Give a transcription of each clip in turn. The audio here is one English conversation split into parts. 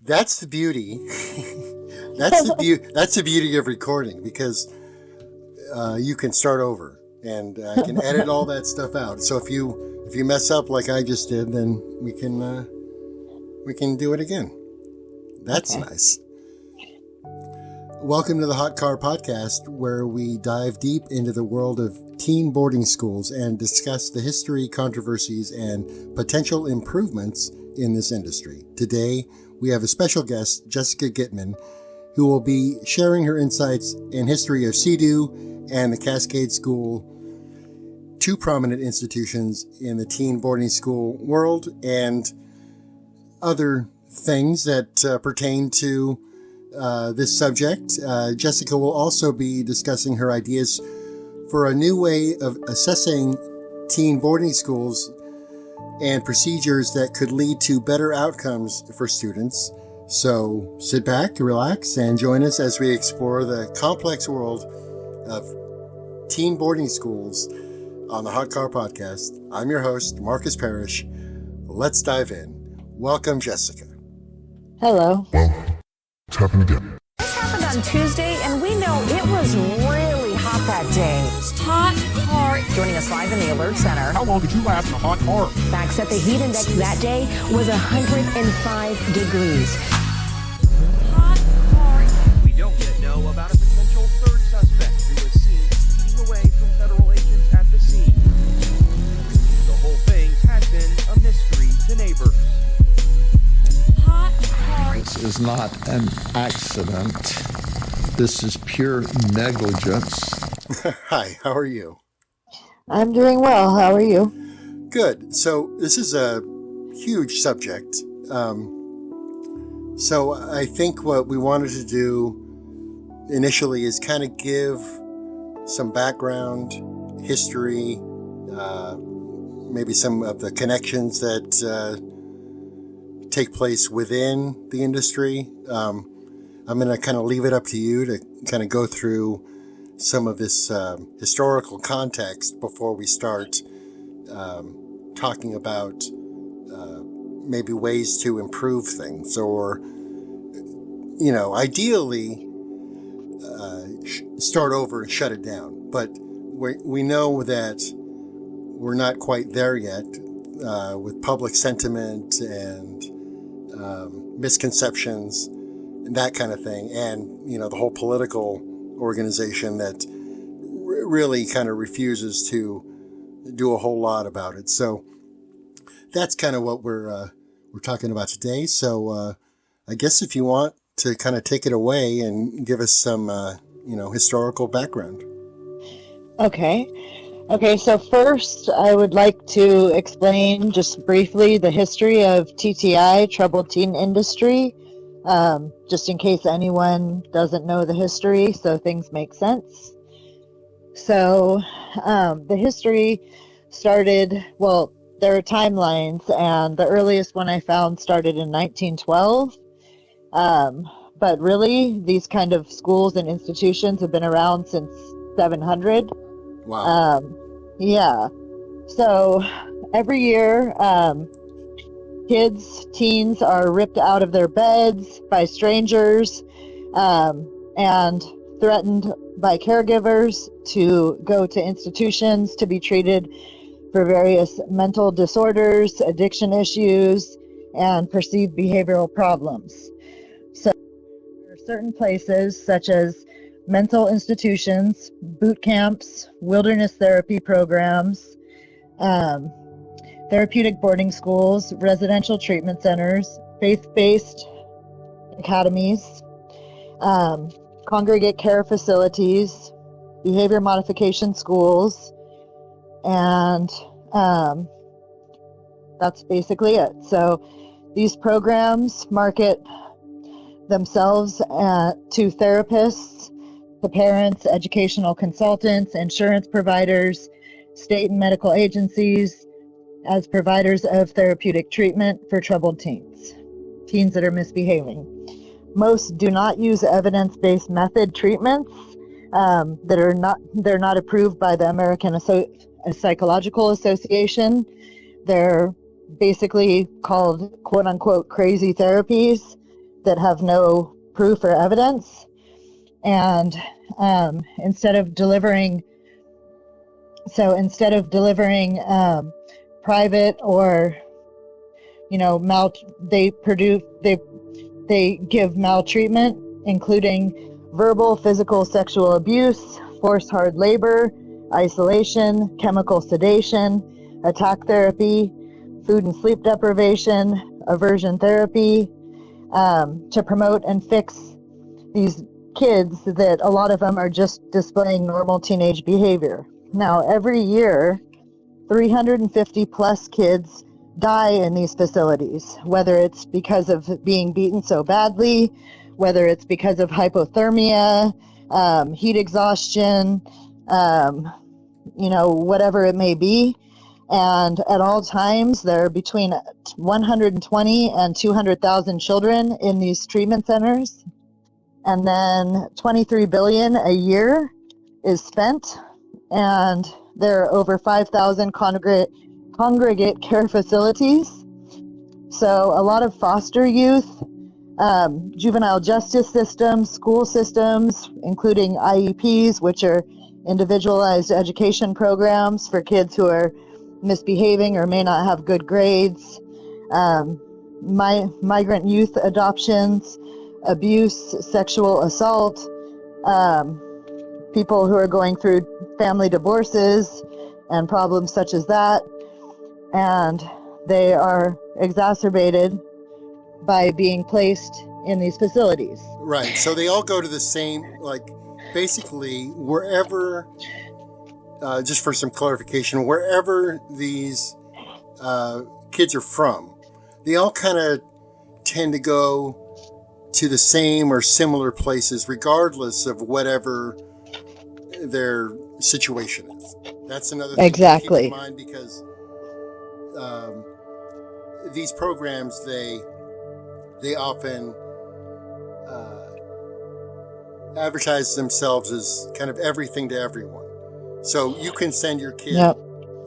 That's the beauty. That's the beauty of recording, because you can start over and I can edit all that stuff out. So if you mess up like I just did, then we can do it again. That's okay. Nice. Welcome to the Hot Car Podcast, where we dive deep into the world of teen boarding schools and discuss the history, controversies, and potential improvements in this industry. Today, we have a special guest, Jessica Gitman, who will be sharing her insights in history of CEDU and the Cascade School, two prominent institutions in the teen boarding school world, and other things that pertain to this subject. Jessica will also be discussing her ideas for a new way of assessing teen boarding schools and procedures that could lead to better outcomes for students. So sit back, relax, and join us as we explore the complex world of teen boarding schools on the Hot Car Podcast. I'm your host, Marcus Parrish. Let's dive in. Welcome, Jessica. Hello. Well, it's happened again. This happened on Tuesday, and we know it was really hot that day. Hot car. Joining us live in the Alert Center. How long did you last in a hot car? Facts that the heat index that day was 105 degrees. Hot car. We don't yet know about a potential third suspect who was seen speeding away from federal agents at the scene. The whole thing had been a mystery to neighbors. Hot car. This is not an accident. This is pure negligence. Hi, how are you? I'm doing well. How are you? Good. So this is a huge subject. So I think what we wanted to do initially is kind of give some background, history, maybe some of the connections that take place within the industry. I'm going to kind of leave it up to you to kind of go through some of this historical context before we start talking about maybe ways to improve things, or, ideally start over and shut it down. But we know that we're not quite there yet with public sentiment and misconceptions and that kind of thing. And, the whole political organization that really kind of refuses to do a whole lot about it. So that's kind of what we're talking about today. So I guess if you want to kind of take it away and give us some, historical background. Okay, so first I would like to explain just briefly the history of TTI, Troubled Teen Industry, just in case anyone doesn't know the history, so things make sense. So the history started, there are timelines, and the earliest one I found started in 1912. But really, these kind of schools and institutions have been around since 700. Wow. Yeah. So every year, teens are ripped out of their beds by strangers and threatened by caregivers to go to institutions to be treated for various mental disorders, addiction issues, and perceived behavioral problems. So there are certain places such as mental institutions, boot camps, wilderness therapy programs, therapeutic boarding schools, residential treatment centers, faith-based academies, congregate care facilities, behavior modification schools, and that's basically it. So these programs market themselves to therapists, to parents, educational consultants, insurance providers, state and medical agencies, as providers of therapeutic treatment for troubled teens that are misbehaving. Most do not use evidence-based method treatments they're not approved by the American Psychological Association. They're basically called quote unquote crazy therapies, that have no proof or evidence. And instead of delivering private or, they give maltreatment, including verbal, physical, sexual abuse, forced hard labor, isolation, chemical sedation, attack therapy, food and sleep deprivation, aversion therapy, to promote and fix these kids that a lot of them are just displaying normal teenage behavior. Now, every year, 350 plus kids die in these facilities, whether it's because of being beaten so badly, whether it's because of hypothermia, heat exhaustion, whatever it may be. And at all times, there are between 120 and 200,000 children in these treatment centers. And then 23 billion a year is spent, and there are over 5,000 congregate care facilities. So a lot of foster youth, juvenile justice systems, school systems, including IEPs, which are individualized education programs for kids who are misbehaving or may not have good grades, migrant youth adoptions, abuse, sexual assault, people who are going through family divorces and problems such as that. And they are exacerbated by being placed in these facilities. Right. So they all go to the same, basically wherever, just for some clarification, wherever these kids are from, they all kind of tend to go to the same or similar places, regardless of whatever their situation is. That's another thing Exactly. to keep in mind, because these programs, they often advertise themselves as kind of everything to everyone. So you can send your kid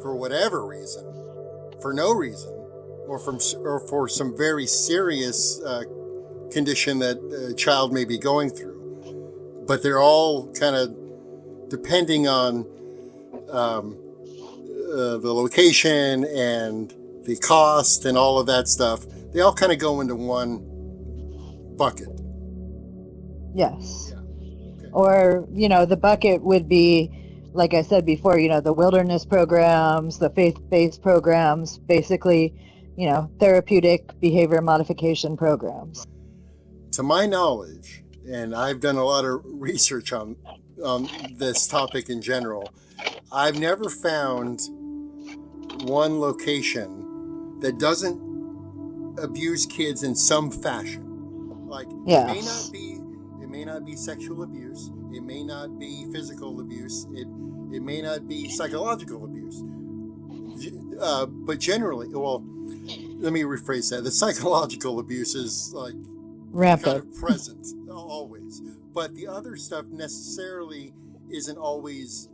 for whatever reason, for no reason, or for some very serious condition that a child may be going through. But they're all kind of, depending on the location and the cost and all of that stuff, they all kind of go into one bucket. Yes. Yeah. Okay. Or, the bucket would be, like I said before, the wilderness programs, the faith-based programs, basically, therapeutic behavior modification programs. To my knowledge, and I've done a lot of research on this topic in general, I've never found one location that doesn't abuse kids in some fashion. Yes. It may not be sexual abuse, it may not be physical abuse, it may not be psychological abuse. But generally, let me rephrase that. The psychological abuse is rampant, kind of present always, but the other stuff necessarily isn't always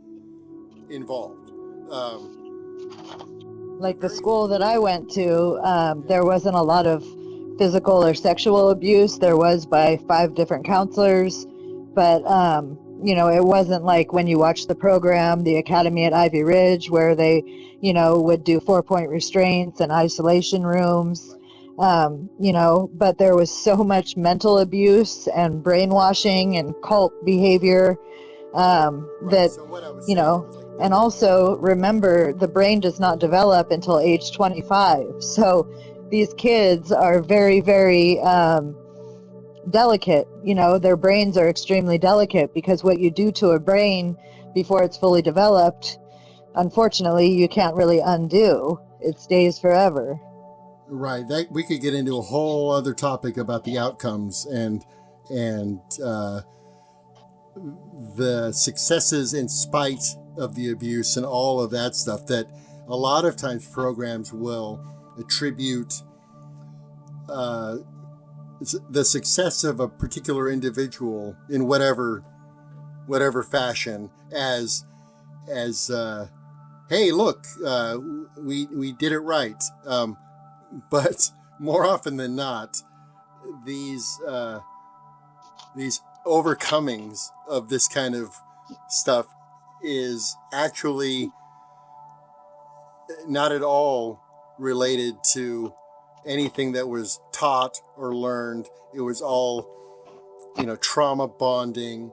involved. Like the school that I went to, there wasn't a lot of physical or sexual abuse. There was by 5 different counselors, but it wasn't like when you watch the program, the Academy at Ivy Ridge, where they would do 4-point restraints and isolation rooms. But there was so much mental abuse and brainwashing and cult behavior that, So and also remember, the brain does not develop until age 25. So these kids are very, very delicate. Their brains are extremely delicate, because what you do to a brain before it's fully developed, unfortunately, you can't really undo. It stays forever. Right. We could get into a whole other topic about the outcomes and the successes in spite of the abuse and all of that stuff, that a lot of times programs will attribute the success of a particular individual in whatever fashion as hey, look, we did it right. But more often than not, these overcomings of this kind of stuff is actually not at all related to anything that was taught or learned. It was all, trauma bonding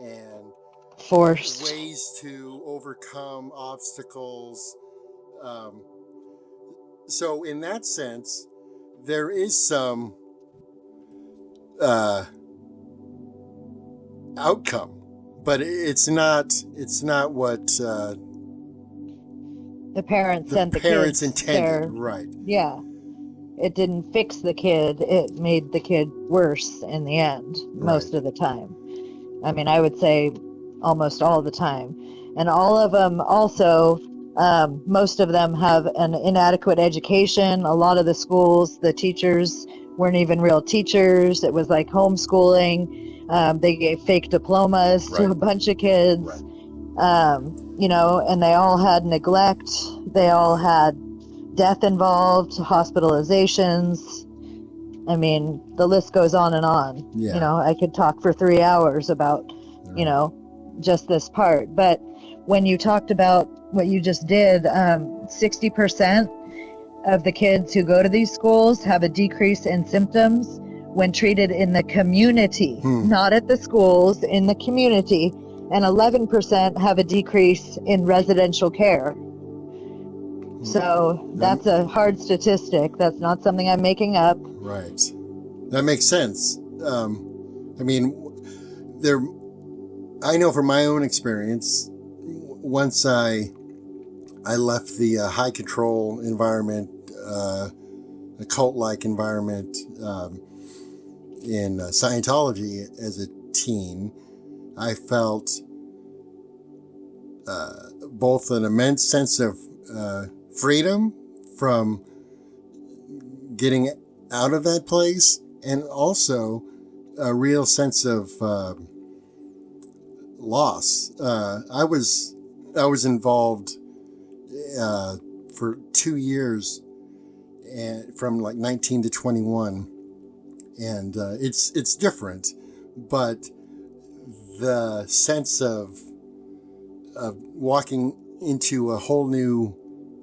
and Forced. ways to overcome obstacles. So in that sense, there is some outcome, but it's not what The parents the sent the parents kids intended. there. Right. Yeah. It didn't fix the kid. It made the kid worse in the end, most of the time. I mean, I would say almost all the time. And all of them also, most of them have an inadequate education. A lot of the schools, the teachers weren't even real teachers. It was like homeschooling. They gave fake diplomas to a bunch of kids. And they all had neglect. They all had death involved, hospitalizations. I mean, the list goes on and on. Yeah. I could talk for 3 hours about, just this part. But when you talked about what you just did, 60% of the kids who go to these schools have a decrease in symptoms when treated in the community, not at the schools, in the community. And 11% have a decrease in residential care. So that's a hard statistic. That's not something I'm making up. Right. That makes sense. I know from my own experience, once I left the high control environment, a cult-like environment in Scientology as a teen, I felt both an immense sense of freedom from getting out of that place, and also a real sense of loss. I was involved for 2 years, and from like 19 to 21, and it's different, but the sense of walking into a whole new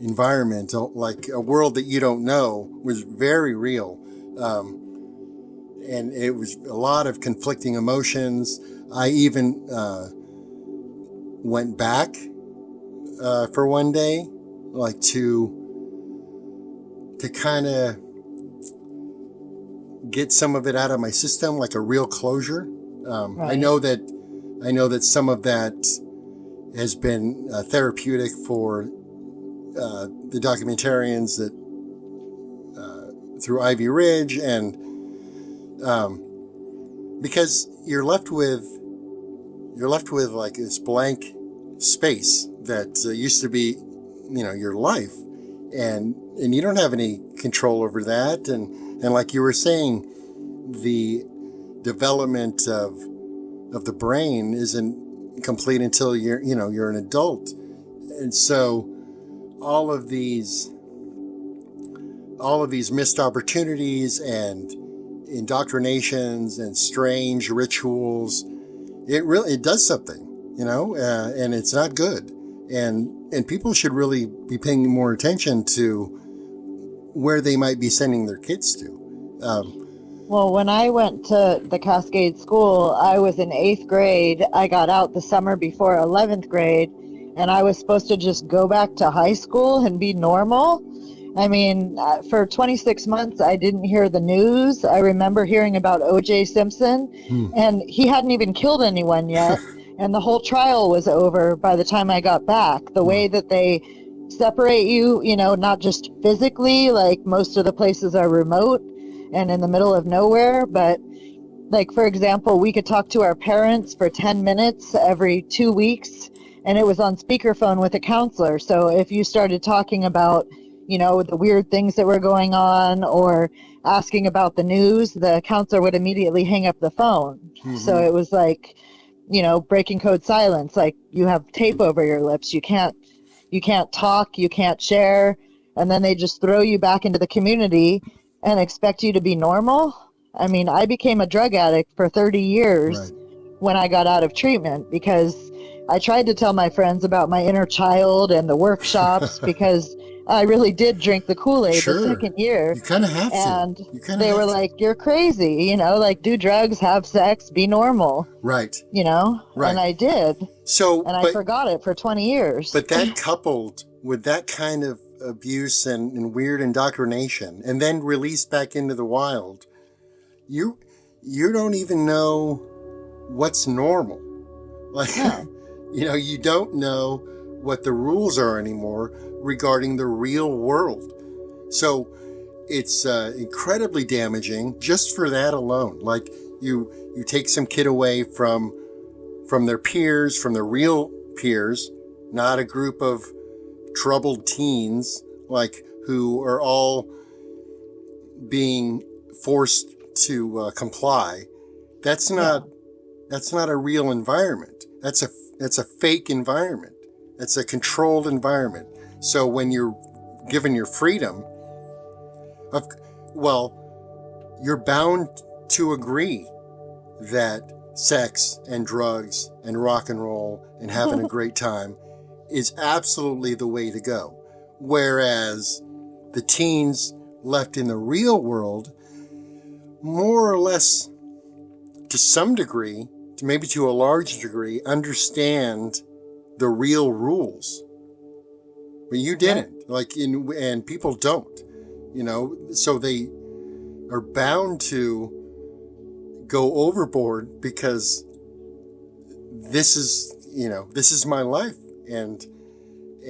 environment, like a world that you don't know, was very real. And it was a lot of conflicting emotions. I even went back for one day, like to kind of get some of it out of my system, like a real closure. I know that some of that has been therapeutic for the documentarians that through Ivy Ridge, and because you're left with like this blank space that used to be, your life, and you don't have any control over that, and like you were saying, the development of the brain isn't complete until you're an adult, and so all of these missed opportunities and indoctrinations and strange rituals, it does something, and it's not good, and people should really be paying more attention to where they might be sending their kids to. Well, when I went to the Cascade School, I was in 8th grade. I got out the summer before 11th grade, and I was supposed to just go back to high school and be normal. I mean, for 26 months, I didn't hear the news. I remember hearing about O.J. Simpson, and he hadn't even killed anyone yet, and the whole trial was over by the time I got back. The way that they separate you, not just physically, like most of the places are remote and in the middle of nowhere, but like, for example, we could talk to our parents for 10 minutes every 2 weeks, and it was on speakerphone with a counselor. So if you started talking about, the weird things that were going on or asking about the news, the counselor would immediately hang up the phone. So it was like, breaking code silence, like you have tape over your lips. You can't talk, you can't share, and then they just throw you back into the community and expect you to be normal. I mean, I became a drug addict for 30 years Right. when I got out of treatment because I tried to tell my friends about my inner child and the workshops because I really did drink the Kool-Aid Sure. the second year. You kind of have And to. You kind of they were have to. like, you're crazy, you know, like do drugs, have sex, be normal, Right. you know? Right. And I did. So, And I forgot it for 20 years. But that coupled with that kind of abuse and weird indoctrination, and then released back into the wild, you don't even know what's normal. Like, you know, you don't know what the rules are anymore regarding the real world. So it's incredibly damaging just for that alone. Like you take some kid away from their peers, from their real peers, not a group of troubled teens, like who are all being forced to comply. That's not a real environment. That's a fake environment. That's a controlled environment. So when you're given your freedom, you're bound to agree that sex and drugs and rock and roll and having a great time is absolutely the way to go. Whereas the teens left in the real world, more or less to some degree, maybe to a large degree, understand the real rules. But you didn't. And people don't, you know, so they are bound to go overboard because this is my life, and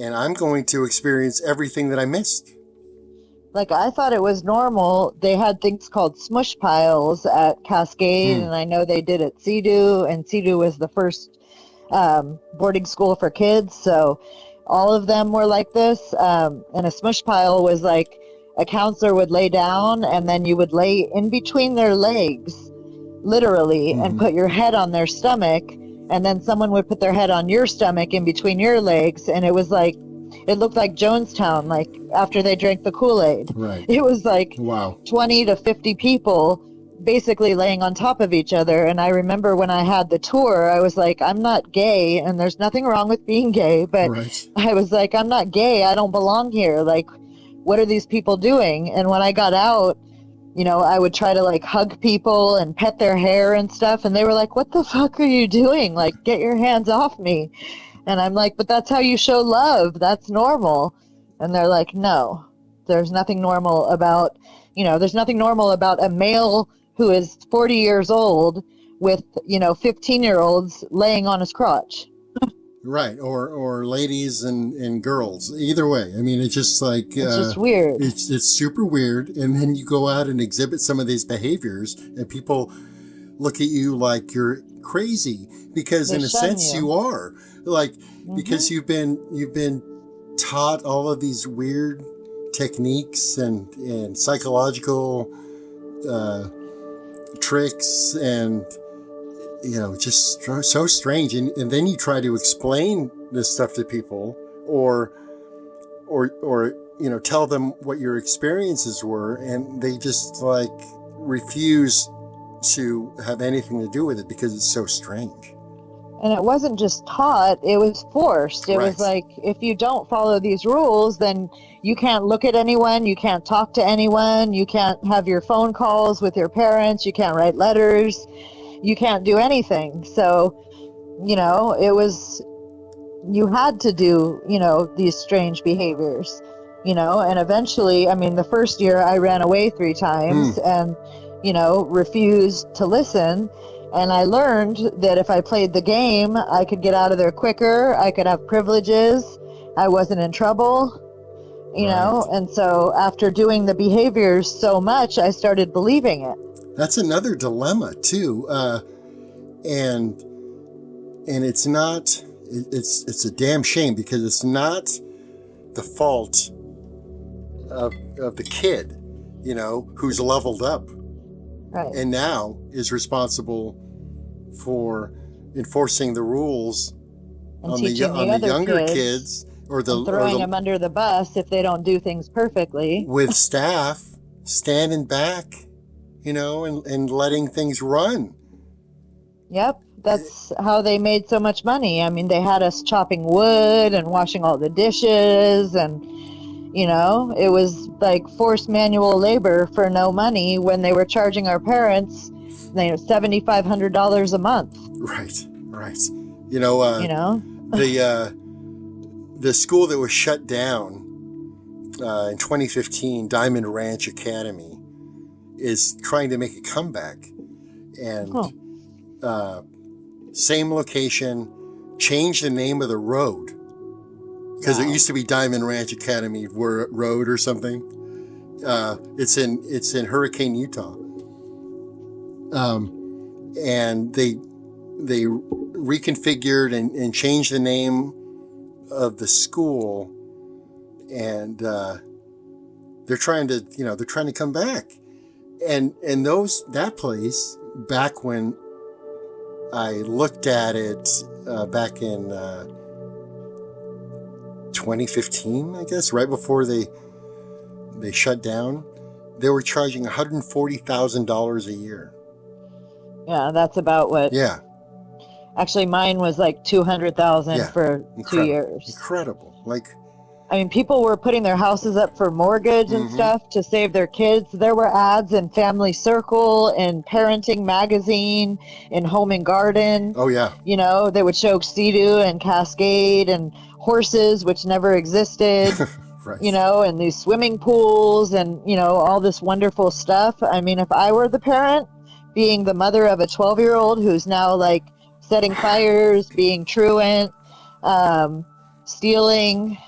I'm going to experience everything that I missed. Like, I thought it was normal. They had things called smush piles at Cascade, and I know they did at CEDU, and CEDU was the first boarding school for kids, so all of them were like this. And a smush pile was like a counselor would lay down, and then you would lay in between their legs, literally, and put your head on their stomach, and then someone would put their head on your stomach in between your legs, and it was like, it looked like Jonestown, like after they drank the Kool-Aid. Right. It was like Wow. 20 to 50 people basically laying on top of each other. And I remember when I had the tour, I was like, I'm not gay, and there's nothing wrong with being gay, but Right. I was like, I'm not gay, I don't belong here. Like, what are these people doing? And when I got out, you know, I would try to like hug people and pet their hair and stuff, and they were like, what the fuck are you doing? Like, get your hands off me. And I'm like, but that's how you show love. That's normal. And they're like, no, there's nothing normal about, you know, there's nothing normal about a male who is 40 years old with, you know, 15-year-olds laying on his crotch. Right. Or ladies and girls. Either way. I mean, it's just like... It's just weird. It's super weird. And then you go out and exhibit some of these behaviors, and people look at you like you're crazy, because They in a shun sense you. you are. Like, because you've been taught all of these weird techniques and psychological tricks, and you know, just so strange. And then you try to explain this stuff to people, or you know, tell them what your experiences were, and they just like refuse to have anything to do with it because it's so strange. And it wasn't just taught, it was forced. It was like, if you don't follow these rules, then you can't look at anyone, you can't talk to anyone, you can't have your phone calls with your parents, you can't write letters, you can't do anything. So, you know, it was, you had to do, you know, these strange behaviors, you know, and eventually, I mean, the first year I ran away 3 times and, you know, refused to listen. And I learned that if I played the game, I could get out of there quicker. I could have privileges. I wasn't in trouble, you know? And so after doing the behaviors so much, I started believing it. That's another dilemma too. And it's not, it's a damn shame, because it's not the fault of the kid, you know, who's leveled up. Right. And now is responsible for enforcing the rules And on the teaching the other younger kids, kids, or throwing them under the bus if they don't do things perfectly. with staff standing back and letting things run. Yep, that's how they made so much money. I mean, they had us chopping wood and washing all the dishes, and it was like forced manual labor for no money when they were charging our parents $7,500 a month. Right. The school that was shut down in 2015, Diamond Ranch Academy, is trying to make a comeback. And same location, change the name of the road. Because it used to be Diamond Ranch Academy Road or something. It's in Hurricane, Utah. And they reconfigured and changed the name of the school, and they're trying to come back. And that place, back when I looked at it back in 2015, I guess, right before they shut down, they were charging $140,000 a year. Yeah, that's about what. Yeah. Actually, mine was like $200,000 for 2 years. Incredible. I mean, people were putting their houses up for mortgage and stuff to save their kids. There were ads in Family Circle and Parenting Magazine and Home and Garden. Oh, yeah. They would show CEDU and Cascade and horses, which never existed, right. And these swimming pools and, all this wonderful stuff. I mean, if I were the parent, being the mother of a 12-year-old who's now setting fires, being truant, stealing,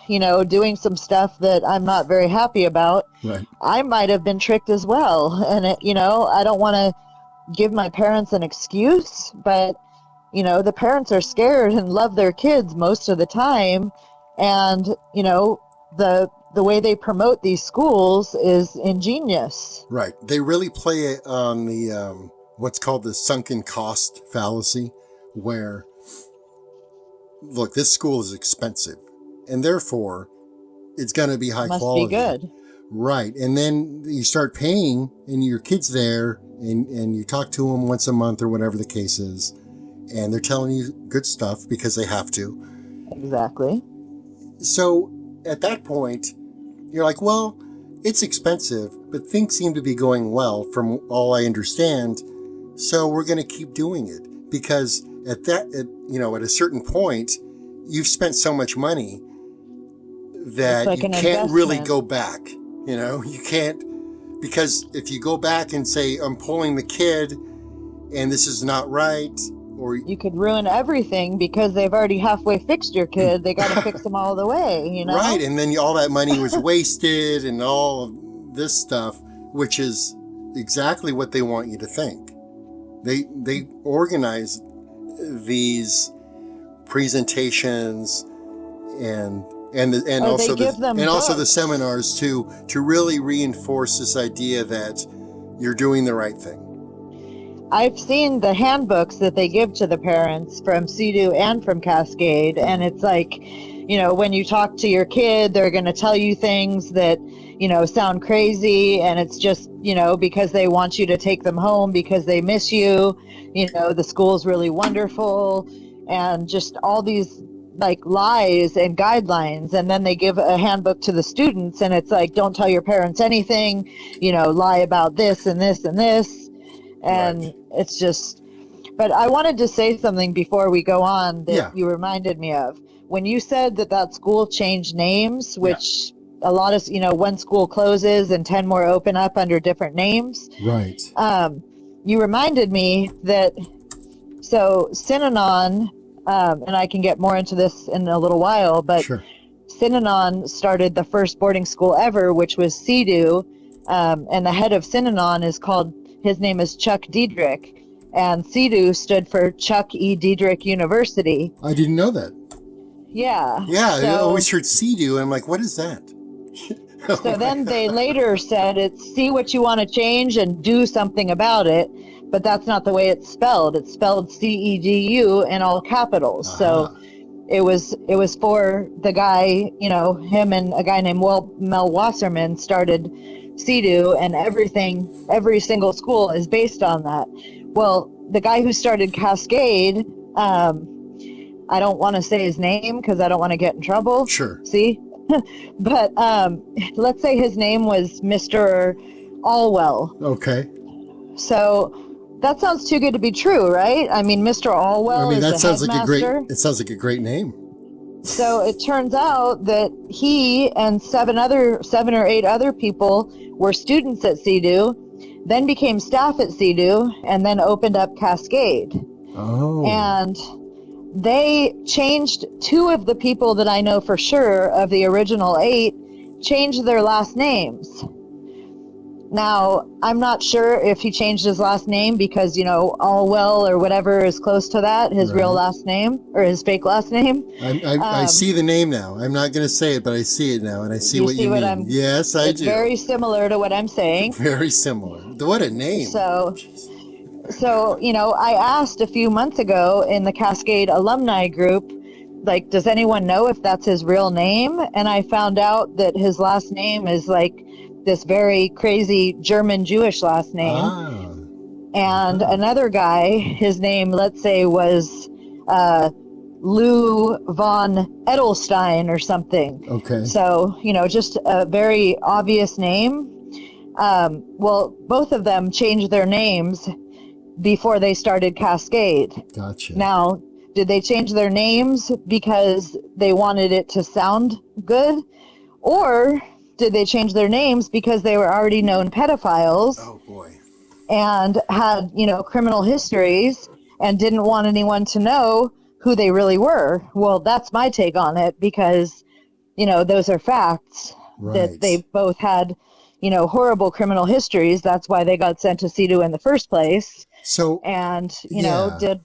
doing some stuff that I'm not very happy about, right. I might have been tricked as well. And, I don't want to give my parents an excuse, but, the parents are scared and love their kids most of the time. And, the way they promote these schools is ingenious. Right. They really play on the what's called the sunken cost fallacy, where, look, this school is expensive, and therefore it's going to be high quality. Must be good. Right. And then you start paying, and your kid's there, and you talk to them once a month or whatever the case is, and they're telling you good stuff because they have to. Exactly. So at that point, you're like, well, it's expensive, but things seem to be going well from all I understand. So we're going to keep doing it, because at a certain point, you've spent so much money that you can't really go back. You can't, because if you go back and say, I'm pulling the kid and this is not right, or you could ruin everything because they've already halfway fixed your kid. They got to fix them all the way, Right. And then all that money was wasted and all of this stuff, which is exactly what they want you to think. They organize these presentations and also the seminars to really reinforce this idea that you're doing the right thing. I've seen the handbooks that they give to the parents from CEDU and from Cascade, and it's like, when you talk to your kid, they're going to tell you things that, sound crazy, and it's just, because they want you to take them home because they miss you, the school's really wonderful, and just all these lies and guidelines. And then they give a handbook to the students, and it's like, don't tell your parents anything, lie about this and this and this. And right. It's just, but I wanted to say something before we go on that you reminded me of. When you said that school changed names, which a lot of, one school closes and 10 more open up under different names. Right. You reminded me that, so Synanon, and I can get more into this in a little while, but sure. Synanon started the first boarding school ever, which was CEDU, and the head of Synanon his name is Chuck Diedrich, and CEDU stood for Chuck E. Diedrich University. I didn't know that. Yeah. Yeah, I always heard CEDU, and I'm like, what is that? So then they later said, it's see what you want to change and do something about it, but that's not the way it's spelled. It's spelled CEDU in all capitals. Uh-huh. So it was for the guy, him and a guy named Mel Wasserman started CEDU, and every single school is based on that. Well, the guy who started Cascade, I don't want to say his name because I don't want to get in trouble. Sure. See? But let's say his name was Mr. Allwell. Okay. So that sounds too good to be true, right? I mean, Mr. Allwell is that the sounds headmaster. it sounds like a great name. So it turns out that he and seven or eight other people were students at CEDU, then became staff at CEDU, and then opened up Cascade. Oh. And they changed two of the people that I know for sure of the original 8, changed their last names. Now, I'm not sure if he changed his last name because, Allwell or whatever is close to that, his real last name or his fake last name. I see the name now. I'm not going to say it, but I see it now, and I see what you mean. Yes, I do. It's very similar to what I'm saying. Very similar. What a name. So, I asked a few months ago in the Cascade alumni group, like, does anyone know if that's his real name? And I found out that his last name is like this very crazy German Jewish last name. Ah. And another guy, his name, let's say, was Lou von Edelstein or something. Okay. So, just a very obvious name. Well, both of them changed their names before they started Cascade. Gotcha. Now, did they change their names because they wanted it to sound good? Or did they change their names because they were already known pedophiles? Oh, boy. And had, criminal histories and didn't want anyone to know who they really were? Well, that's my take on it because, those are facts. Right. That they both had, horrible criminal histories. That's why they got sent to CEDU in the first place. So, and, did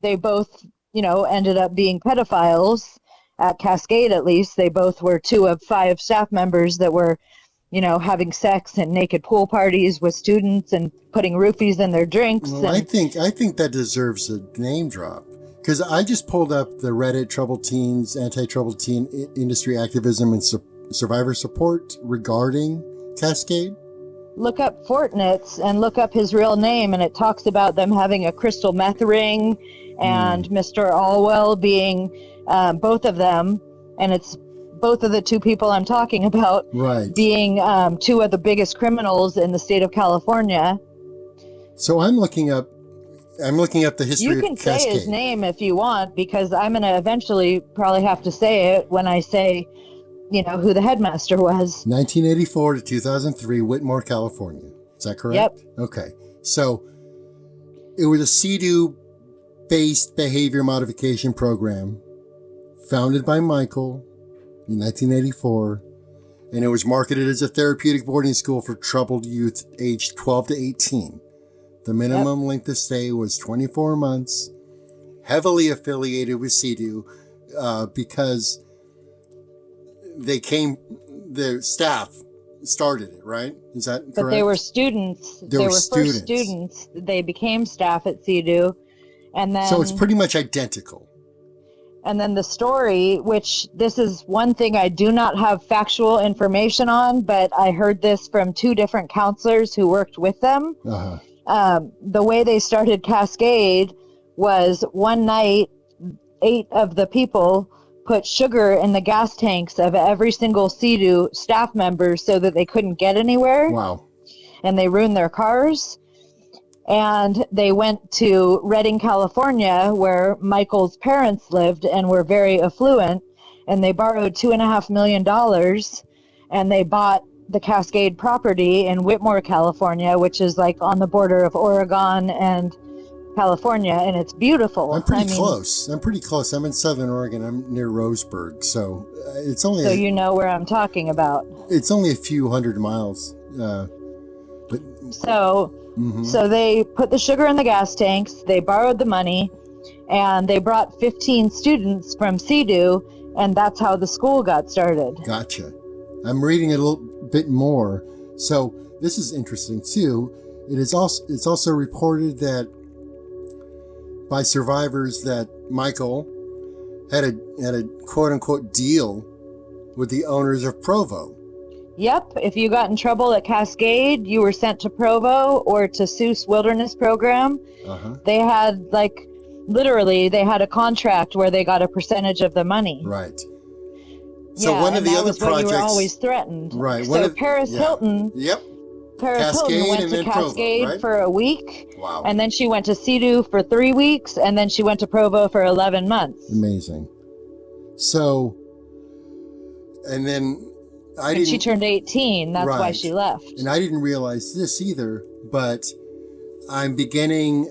they both, ended up being pedophiles at Cascade, at least. They both were 2 of 5 staff members that were, having sex and naked pool parties with students and putting roofies in their drinks. Well, I think that deserves a name drop because I just pulled up the Reddit Troubled Teens, anti-troubled teen industry activism and survivor support regarding Cascade. Look up Fortnitz and look up his real name, and it talks about them having a crystal meth ring and Mr. Allwell being both of them, and it's both of the 2 people I'm talking about being 2 of the biggest criminals in the state of California. So I'm looking up the history of Cascade. You can say his name if you want, because I'm going to eventually probably have to say it when I say, who the headmaster was. 1984 to 2003, Whitmore, California. Is that correct? Yep. Okay. So it was a CEDU-based behavior modification program founded by Michael in 1984, and it was marketed as a therapeutic boarding school for troubled youth aged 12 to 18. The minimum length of stay was 24 months, heavily affiliated with CEDU because the staff started it, right? Is that correct? But they were students. They were first students. They became staff at CEDU. And then, so it's pretty much identical. And then the story, which this is one thing I do not have factual information on, but I heard this from 2 different counselors who worked with them. The way they started Cascade was one night, 8 of the people put sugar in the gas tanks of every single CEDU staff member so that they couldn't get anywhere. Wow. And they ruined their cars. And they went to Redding, California, where Michael's parents lived and were very affluent. And they borrowed $2.5 million, and they bought the Cascade property in Whitmore, California, which is like on the border of Oregon and California, and it's beautiful. I'm pretty close. I'm in Southern Oregon. I'm near Roseburg, so it's only. So you know where I'm talking about. It's only a few hundred miles, but. So they put the sugar in the gas tanks. They borrowed the money, and they brought 15 students from CEDU, and that's how the school got started. Gotcha. I'm reading a little bit more. So this is interesting too. It's also reported that by survivors that Michael had a quote unquote deal with the owners of Provo Yep. If you got in trouble at Cascade, you were sent to Provo or to Seuss Wilderness Program. They had literally they had a contract where they got a percentage of the money. Right. So one of the other projects, you were always threatened. Right. So Paris Hilton. Yep. Paris Cascade Hilton went and to then Cascade Provo, right? for a week. Wow. And then she went to CEDU for 3 weeks, and then she went to Provo for 11 months. Amazing. So, and then she turned 18. That's why she left. And I didn't realize this either, but I'm beginning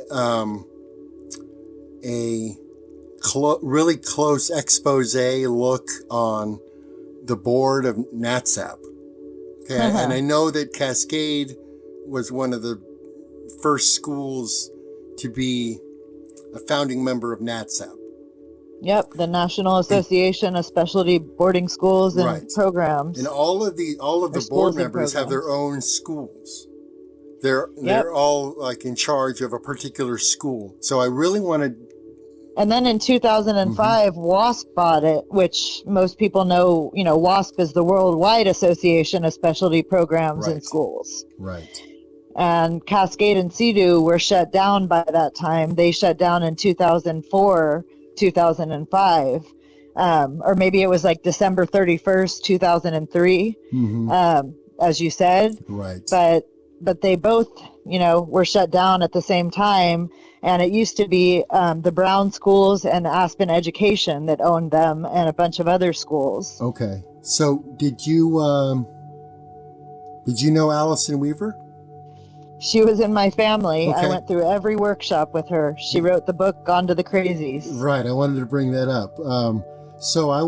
a really close expose look on the board of NATSAP. Okay, and I know that Cascade was one of the first schools to be a founding member of NATSAP. Yep, the National Association of Specialty Boarding Schools and Programs. And all of the board members have their own schools. They're all in charge of a particular school. So I really wanted. And then in 2005, WASP bought it, which most people know. WASP is the Worldwide Association of Specialty Programs in Schools. Right. And Cascade and CEDU were shut down by that time. They shut down in 2004. 2005, or maybe it was December 31st, 2003, as you said. Right. But they both, were shut down at the same time. And it used to be the Brown schools and Aspen Education that owned them, and a bunch of other schools. Okay. So did you know Allison Weaver? She was in my family. Okay. I went through every workshop with her. She wrote the book Gone to the Crazies. Right. I wanted to bring that up. So I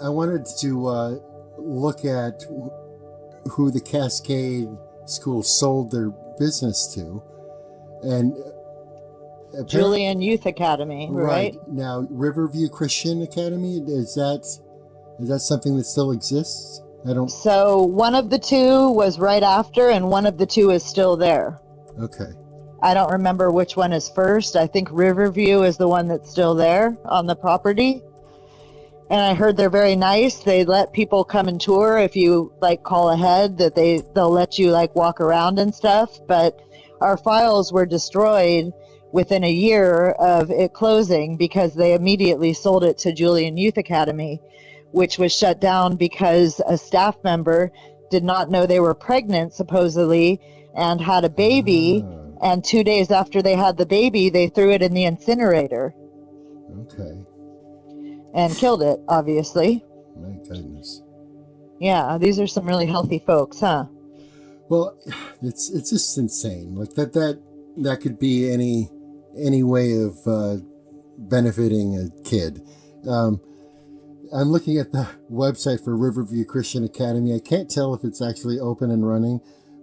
wanted to look at who the Cascade School sold their business to, and Julian Youth Academy, right? Now, Riverview Christian Academy, is that something that still exists? So one of the two was right after, and one of the two is still there. Okay. I don't remember which one is first. I think Riverview is the one that's still there on the property. And I heard they're very nice. They let people come and tour if you call ahead, that they'll let you walk around and stuff. But our files were destroyed within a year of it closing because they immediately sold it to Julian Youth Academy, which was shut down because a staff member did not know they were pregnant, supposedly, and had a baby. And 2 days after they had the baby, they threw it in the incinerator. Okay. And killed it, obviously. My goodness. Yeah, these are some really healthy folks, huh? Well, it's just insane. That could be any way of benefiting a kid. I'm looking at the website for Riverview Christian Academy. I can't tell if it's actually open and running,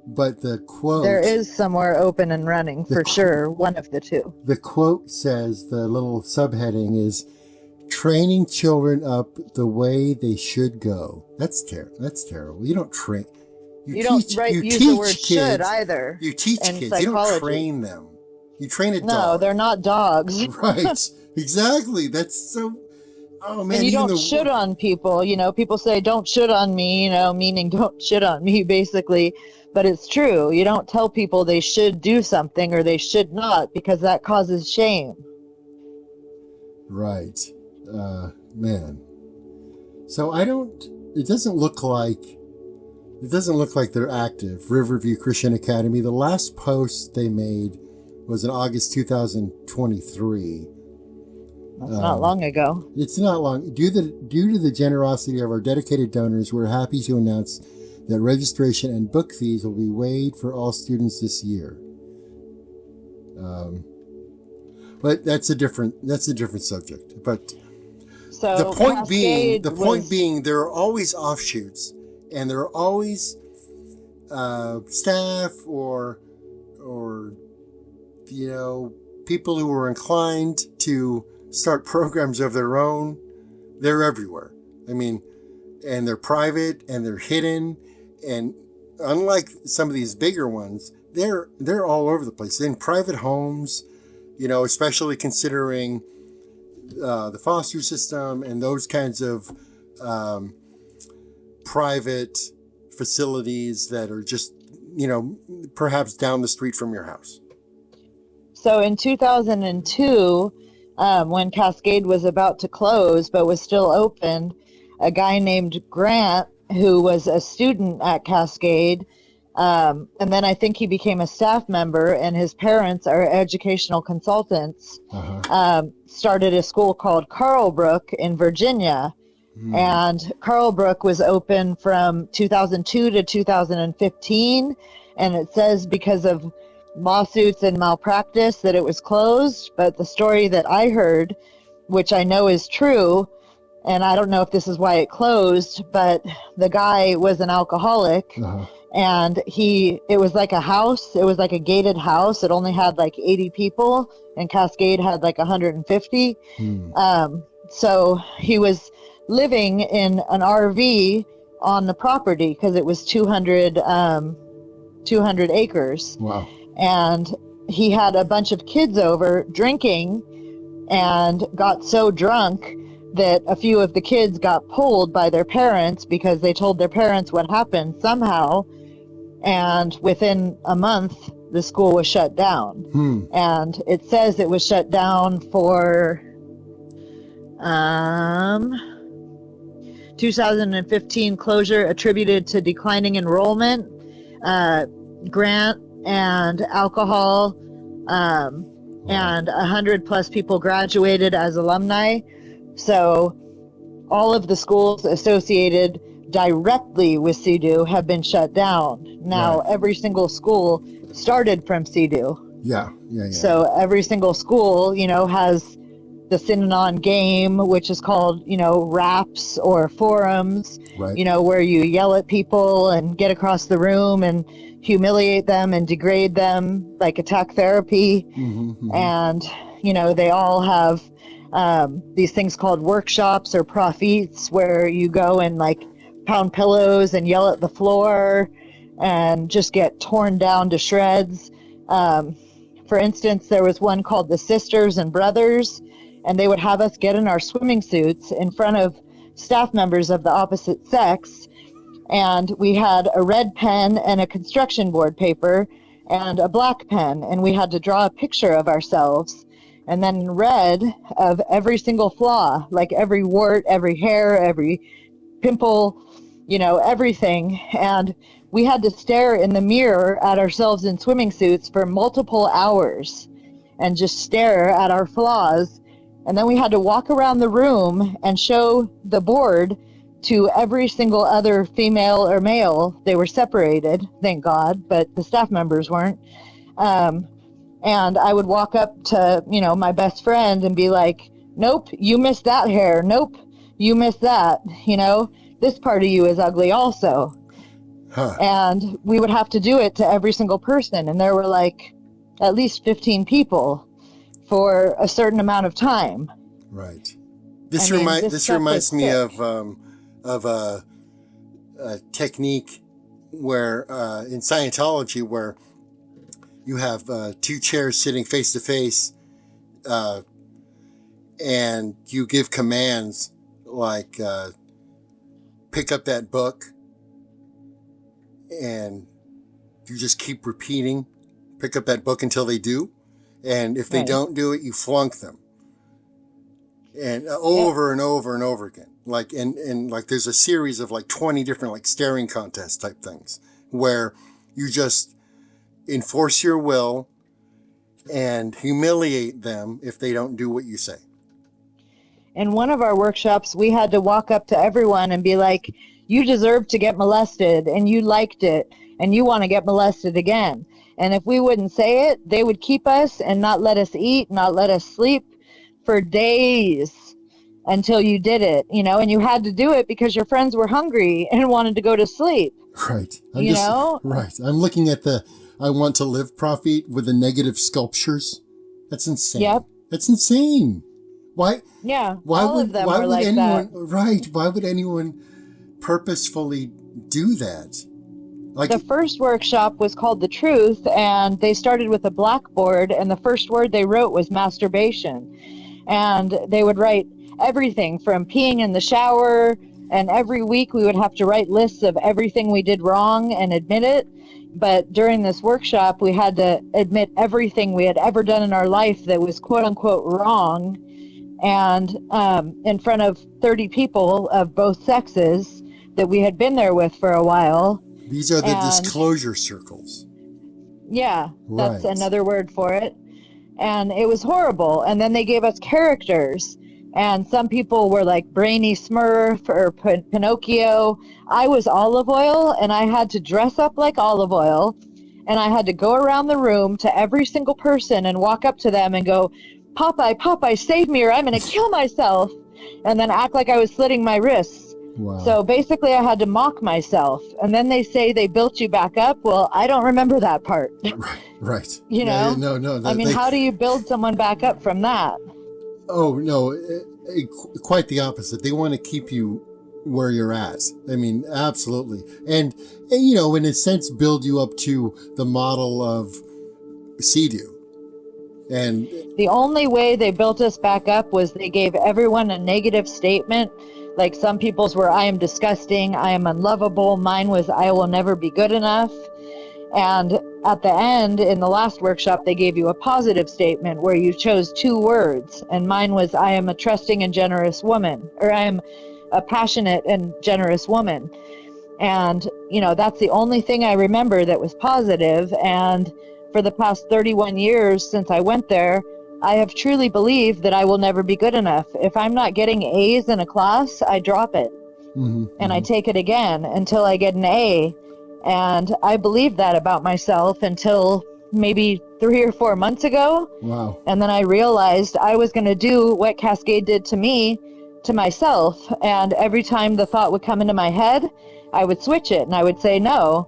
but the quote... There is somewhere open and running, for sure, one of the two. The quote says, the little subheading is, training children up the way they should go. That's terrible. You don't train... You don't use the word kids, should either. You teach kids. Psychology. You don't train them. You train a dog. No, they're not dogs. Right. Exactly. That's so... Oh, man, and you don't shit on people. People say, don't shit on me, meaning don't shit on me, basically. But it's true. You don't tell people they should do something or they should not, because that causes shame. Right. Man. So it doesn't look like they're active. Riverview Christian Academy. The last post they made was in August 2023. That's not long ago. It's not long. Due to the generosity of our dedicated donors, we're happy to announce that registration and book fees will be waived for all students this year. But that's a different subject. But so the point being, there are always offshoots, and there are always staff or people who are inclined to start programs of their own. They're everywhere. I mean, and they're private and they're hidden, and unlike some of these bigger ones, they're all over the place. In private homes, especially considering the foster system and those kinds of private facilities that are just, perhaps down the street from your house? So in 2002, when Cascade was about to close but was still open, a guy named Grant, who was a student at Cascade, and then I think he became a staff member, and his parents are educational consultants, started a school called Carlbrook in Virginia. And Carlbrook was open from 2002 to 2015. And it says because of lawsuits and malpractice that it was closed. But the story that I heard, which I know is true, and I don't know if this is why it closed, but the guy was an alcoholic. And it was like a house. It was like a gated house. It only had like 80 people, and Cascade had like 150. So he was living in an RV on the property because it was 200 acres. Wow. And he had a bunch of kids over drinking and got so drunk that a few of the kids got pulled by their parents because they told their parents what happened somehow. And within a month, the school was shut down. And it says it was shut down for 2015 closure attributed to declining enrollment, grant, and alcohol, and 100 plus people graduated as alumni. So all of the schools associated directly with CEDU have been shut down. Now, every single school started from CEDU. Yeah. So every single school, has the Synanon game, which is called, raps or forums, where you yell at people and get across the room and humiliate them and degrade them, like attack therapy. And, they all have these things called workshops or profits where you go and like pound pillows and yell at the floor and just get torn down to shreds. For instance, there was one called the Sisters and Brothers, and they would have us get in our swimming suits in front of staff members of the opposite sex. And we had a red pen and a construction board paper and a black pen, and we had to draw a picture of ourselves. And then in red of every single flaw, like every wart, every hair, every pimple, everything. And we had to stare in the mirror at ourselves in swimming suits for multiple hours and just stare at our flaws. And then we had to walk around the room and show the board to every single other female or male. They were separated, thank God, but the staff members weren't. And I would walk up to, my best friend and be like, nope, you missed that hair. Nope, you missed that. This part of you is ugly also. And we would have to do it to every single person. And there were like at least 15 people for a certain amount of time. Right. This reminds me of a technique where in Scientology where you have two chairs sitting face to face, and you give commands like pick up that book, and you just keep repeating, pick up that book until they do. And if they don't do it, you flunk them. And over and over and over again. Like, and like there's a series of like 20 different like staring contest type things where you just enforce your will and humiliate them if they don't do what you say. In one of our workshops, we had to walk up to everyone and be like, you deserve to get molested, and you liked it, and you want to get molested again. And if we wouldn't say it, they would keep us and not let us eat, not let us sleep for days until you did it, and you had to do it because your friends were hungry and wanted to go to sleep. Right. Right. I'm looking at the I want to live profit with the negative sculptures. That's insane. Yep. That's insane. Why? Yeah. Why all would of them why were would like anyone? that. Right. Why would anyone purposefully do that? Like The first workshop was called The Truth, and they started with a blackboard, and the first word they wrote was masturbation. And they would write everything from peeing in the shower And every week we would have to write lists of everything we did wrong and admit it. But during this workshop, we had to admit everything we had ever done in our life that was quote unquote wrong. And in front of 30 people of both sexes that we had been there with for a while. These are the disclosure circles. Yeah, that's Right. another word for it. And it was horrible. And then they gave us characters. And some people were like Brainy Smurf or Pinocchio. I was Olive Oil, and I had to dress up like Olive Oil. And I had to go around the room to every single person and walk up to them and go, Popeye, Popeye, save me or I'm going to kill myself. And then act like I was slitting my wrists. Wow. So basically I had to mock myself. And then they say they built you back up. Well, I don't remember that part. Right. You know? No. I mean, how do you build someone back up from that? Oh, no, quite the opposite. They want to keep you where you're at. I mean, absolutely. And you know, in a sense, build you up to the model of CEDU. And the only way they built us back up was they gave everyone a negative statement. Like some people's were, I am disgusting, I am unlovable. Mine was, I will never be good enough. And at the end, in the last workshop, they gave you a positive statement where you chose 2 words. And mine was, I am a trusting and generous woman, or I am a passionate and generous woman. And, you know, that's the only thing I remember that was positive. And for the past 31 years since I went there, I have truly believed that I will never be good enough. If I'm not getting A's in a class, I drop it. And I take it again until I get an A. And I believed that about myself until maybe 3 or 4 months ago. wow. And then I realized I was going to do what Cascade did to me, to myself. And every time the thought would come into my head, I would switch it and I would say, no,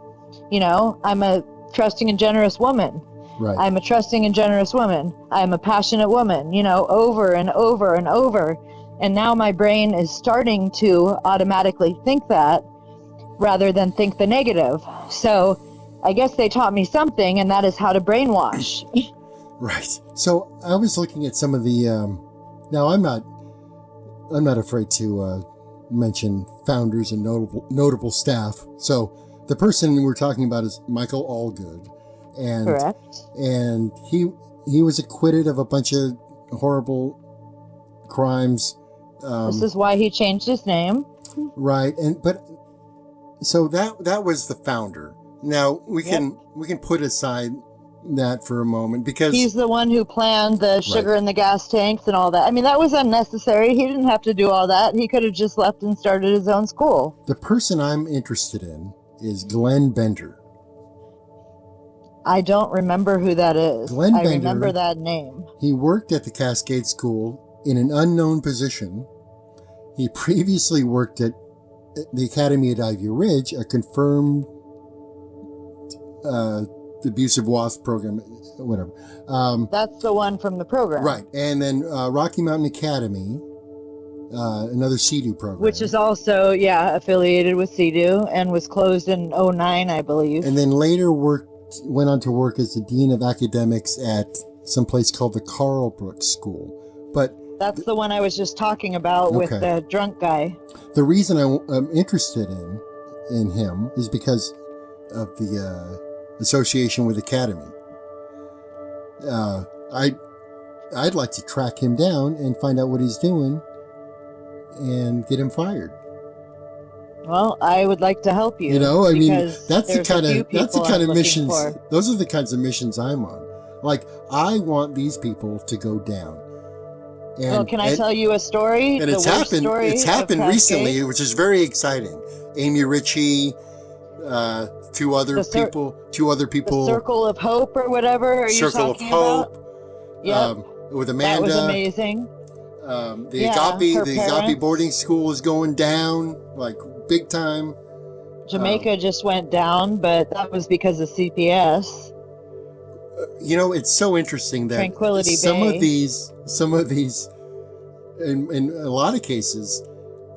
you know, I'm a trusting and generous woman. Right. I'm a trusting and generous woman. I'm a passionate woman, you know, over and over and over. And now my brain is starting to automatically think that rather than think the negative. So I guess they taught me something, and that is how to brainwash. Right. So I was looking at some of the. Now I'm not afraid to mention founders and notable staff. So the person we're talking about is Michael Allgood, and Correct. And he was acquitted of a bunch of horrible crimes. This is why he changed his name. Right. So that was the founder. Now we can put aside that for a moment because he's the one who planned the sugar in the gas tanks and all that. I mean, that was unnecessary. He didn't have to do all that. He could have just left and started his own school. The person I'm interested in is Glenn Bender. I don't remember who that is. Glenn Bender, remember that name. He worked at the Cascade School in an unknown position. He previously worked at the Academy at Ivy Ridge, a confirmed abusive WASP program, whatever. That's the one from the program. Right. And then Rocky Mountain Academy, another CEDU program. Which is also, affiliated with CEDU and was closed in 2009, I believe. And then later went on to work as the Dean of Academics at some place called the Carlbrook School. But that's the one I was just talking about with the drunk guy. The reason I'm interested in him is because of the association with Academy. I'd like to track him down and find out what he's doing and get him fired. Well, I would like to help you. You know, I mean, that's the kind of missions. For. Those are the kinds of missions I'm on. Like, I want these people to go down. And, can I tell you a story? And it's happened. It's happened recently, which is very exciting. Amy Ritchie, two other people. The Circle of Hope or whatever. Circle of Hope. Yeah. With Amanda. That was amazing. The Agape boarding school is going down like big time. Jamaica just went down, but that was because of CPS. You know, it's so interesting that Tranquility some Bay. of these, in a lot of cases,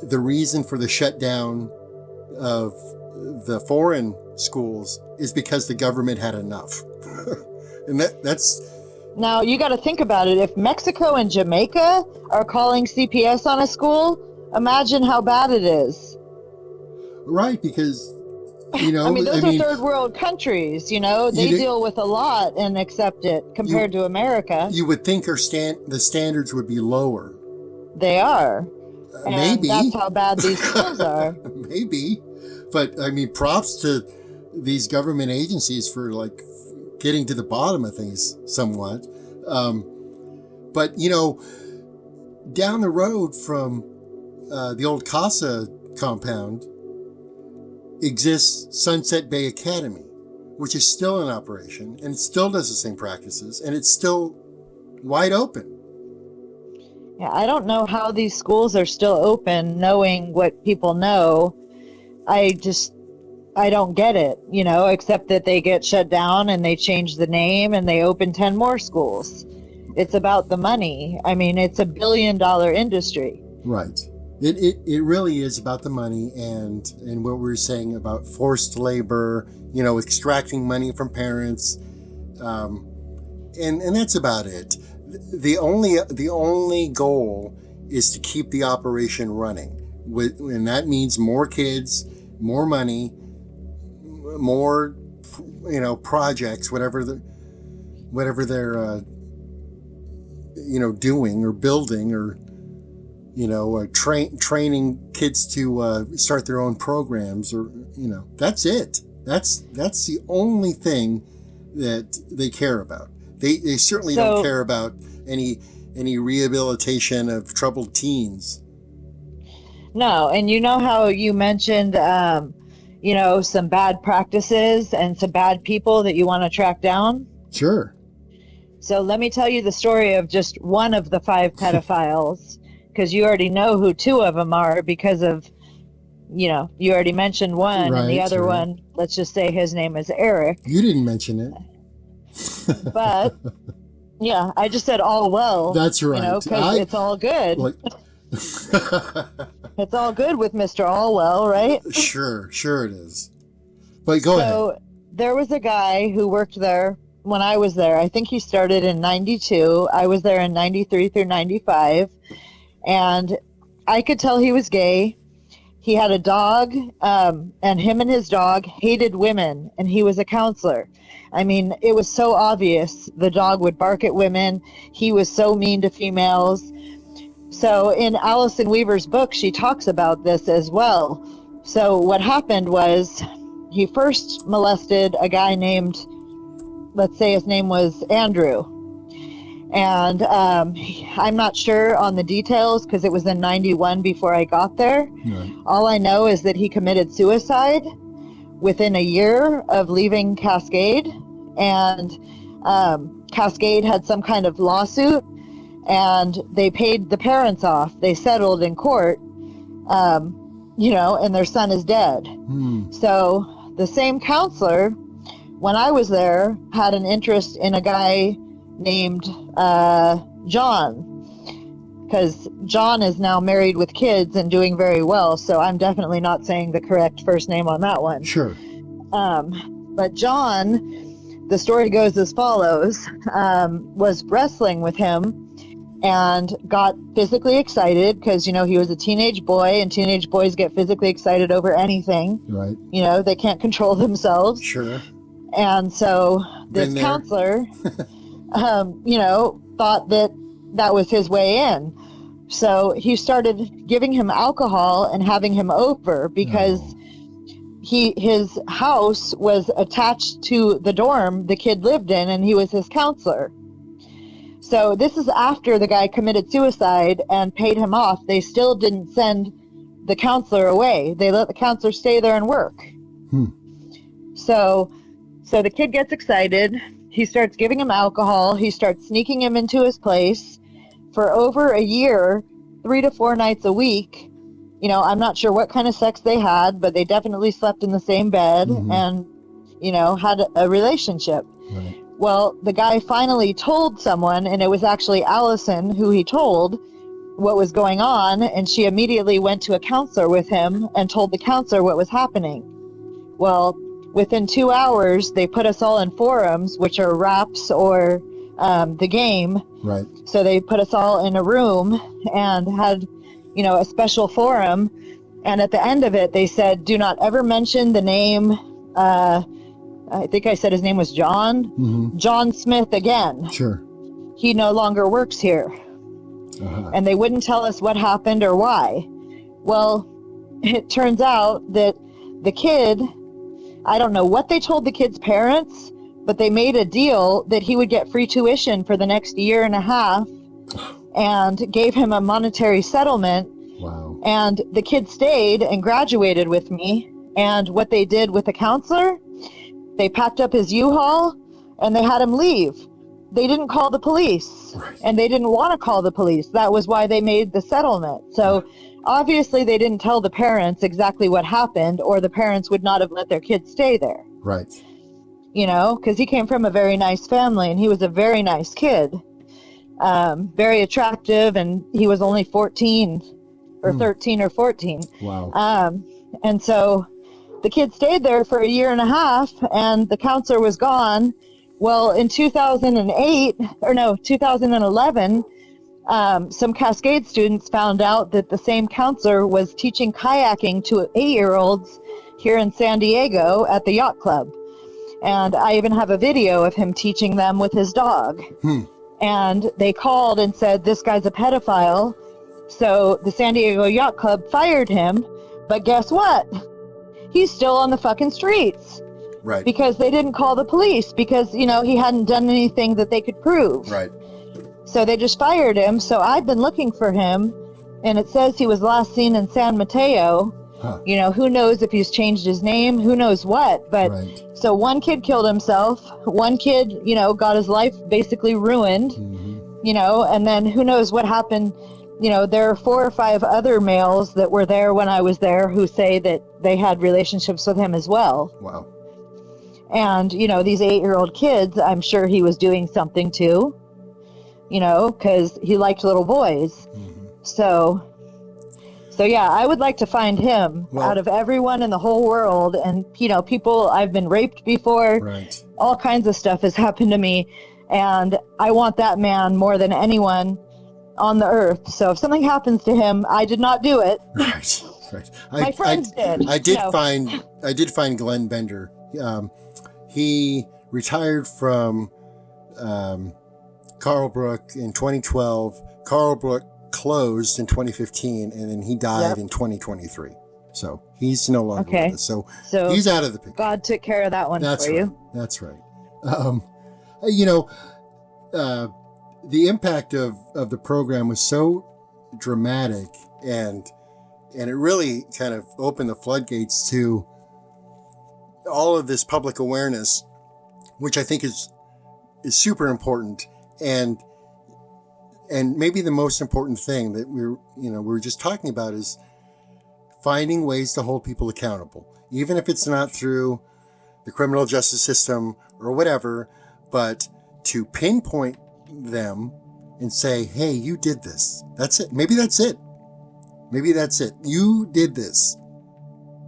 the reason for the shutdown of the foreign schools is because the government had enough. And that's... Now, you got to think about it. If Mexico and Jamaica are calling CPS on a school, imagine how bad it is. Right, because, you know, I mean, those are third world countries, you know, they deal with a lot and accept it compared to America. You would think the standards would be lower. They are. And maybe. That's how bad these schools are. Maybe. But, I mean, props to these government agencies for, like, getting to the bottom of things somewhat. But, you know, down the road from the old CASA compound exists Sunset Bay Academy, which is still in operation, and it still does the same practices, and it's still wide open. Yeah, I don't know how these schools are still open, knowing what people know. I don't get it, you know, except that they get shut down and they change the name and they open 10 more schools. It's about the money. I mean, it's $1 billion industry. Right. It really is about the money and what we were saying about forced labor, you know, extracting money from parents. And that's about it. The only goal is to keep the operation running. And that means more kids, more money, more, you know, projects, whatever they're, you know, doing or building or, you know, training kids to start their own programs, or, you know, that's it. That's the only thing that they care about. They certainly don't care about any rehabilitation of troubled teens. No, and you know how you mentioned, you know, some bad practices and some bad people that you want to track down? Sure. So let me tell you the story of just one of the 5 pedophiles, because you already know who 2 of them are because of, you know, you already mentioned one, and the other one, let's just say his name is Eric. You didn't mention it. But, yeah, I just said all well. That's right. You know, because it's all good. It's all good with Mr. Allwell, right? Sure it is. But go ahead. So there was a guy who worked there when I was there. I think he started in 92. I was there in 93 through 95. And I could tell he was gay. He had a dog, and him and his dog hated women, and he was a counselor. I mean, it was so obvious. The dog would bark at women. He was so mean to females. So in Allison Weaver's book, she talks about this as well. So what happened was he first molested a guy named, let's say his name was Andrew. And I'm not sure on the details because it was in 91 before I got there. Right. All I know is that he committed suicide within a year of leaving Cascade. And Cascade had some kind of lawsuit, and they paid the parents off. They settled in court, you know, and their son is dead. So the same counselor, when I was there, had an interest in a guy named John, because John is now married with kids and doing very well. So I'm definitely not saying the correct first name on that one. Sure. But John, the story goes as follows, was wrestling with him and got physically excited because, you know, he was a teenage boy, and teenage boys get physically excited over anything. Right. You know, they can't control themselves. Sure. And so this counselor, you know, thought that was his way in. So he started giving him alcohol and having him over because his house was attached to the dorm the kid lived in, and he was his counselor. So this is after the guy committed suicide and paid him off. They still didn't send the counselor away. They let the counselor stay there and work. So the kid gets excited. He starts giving him alcohol. He starts sneaking him into his place for over a year, 3 to 4 nights a week. You know, I'm not sure what kind of sex they had, but they definitely slept in the same bed and, you know, had a relationship. Right. Well, the guy finally told someone, and it was actually Allison who he told what was going on, and she immediately went to a counselor with him and told the counselor what was happening. Well, within 2 hours, they put us all in forums, which are raps or the game. Right. So they put us all in a room and had, you know, a special forum, And at the end of it, they said, do not ever mention the name. I think I said his name was John. Mm-hmm. John Smith again. Sure. He no longer works here. Uh-huh. And they wouldn't tell us what happened or why. Well, it turns out that the kid, I don't know what they told the kid's parents, but they made a deal that he would get free tuition for the next year and a half and gave him a monetary settlement. Wow. And the kid stayed and graduated with me. And what they did with the counselor, they packed up his U-Haul and they had him leave. They didn't call the police, Right. and they didn't want to call the police. That was why they made the settlement. So obviously they didn't tell the parents exactly what happened, or the parents would not have let their kid stay there. Right. You know, because he came from a very nice family and he was a very nice kid, very attractive, and he was only 14 or 13 or 14. Wow. And so the kid stayed there for a year and a half and the counselor was gone. Well, in 2011, some Cascade students found out that the same counselor was teaching kayaking to 8-year-olds here in San Diego at the yacht club. And I even have a video of him teaching them with his dog. And they called and said, this guy's a pedophile. So the San Diego Yacht Club fired him. But guess what? He's still on the fucking streets. Right. Because they didn't call the police because, you know, he hadn't done anything that they could prove. Right. So they just fired him. So I've been looking for him, and it says he was last seen in San Mateo. Huh. You know, who knows if he's changed his name, who knows what. But Right. so one kid killed himself. One kid, you know, got his life basically ruined, you know, and then who knows what happened. You know, there are 4 or 5 other males that were there when I was there who say that they had relationships with him as well. Wow. And, you know, these 8-year-old kids, I'm sure he was doing something too, you know, because he liked little boys. So yeah, I would like to find him out of everyone in the whole world. And, you know, people, I've been raped before. Right. All kinds of stuff has happened to me. And I want that man more than anyone on the earth. So if something happens to him, I did not do it. Right. Right. My friends did. I did No. find Glenn Bender. He retired from Carlbrook in 2012. Carlbrook closed in 2015, and then he died in 2023. So he's no longer with us. So he's out of the picture. God took care of that one That's for right. you. That's right. You know, the impact of the program was so dramatic, and it really kind of opened the floodgates to all of this public awareness, which I think is super important, and maybe the most important thing that we're just talking about is finding ways to hold people accountable, even if it's not through the criminal justice system or whatever, but to pinpoint them and say, hey, you did this. That's it. Maybe that's it. Maybe that's it. You did this.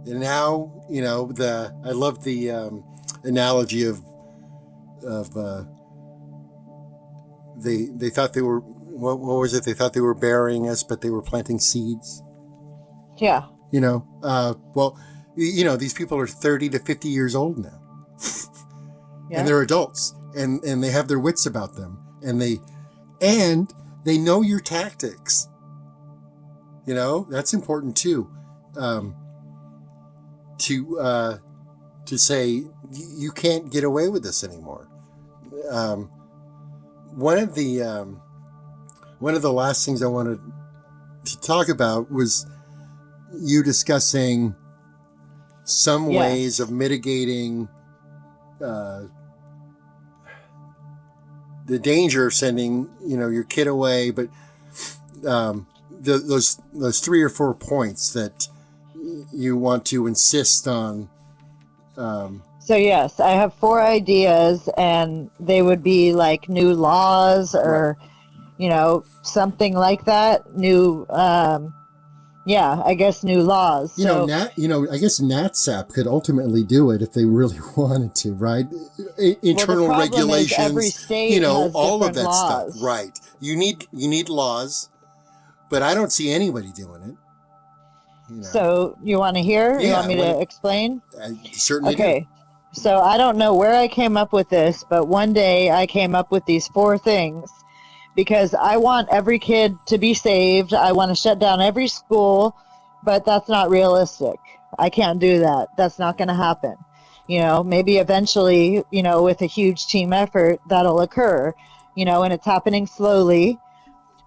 And now, you know, I love the analogy of they thought they were, what was it? They thought they were burying us, but they were planting seeds. Yeah. You know, well, you know, these people are 30 to 50 years old now. Yeah. And they're adults, and they have their wits about them, and they know your tactics. You know, that's important too. To say you can't get away with this anymore. One of the last things I wanted to talk about was you discussing some ways of mitigating the danger of sending, you know, your kid away, but those 3 or 4 points that you want to insist on. So yes, I have 4 ideas, and they would be like new laws or, you know, something like that. New, I guess new laws. I guess NatSap could ultimately do it if they really wanted to, right? Internal regulations, every state you know, has all of that different laws. stuff, right? You need laws, but I don't see anybody doing it. So you want to hear? You want me to explain? I certainly Okay. So I don't know where I came up with this, but one day I came up with these 4 things because I want every kid to be saved. I want to shut down every school, but that's not realistic. I can't do that. That's not going to happen. Maybe eventually, with a huge team effort, that'll occur, and it's happening slowly,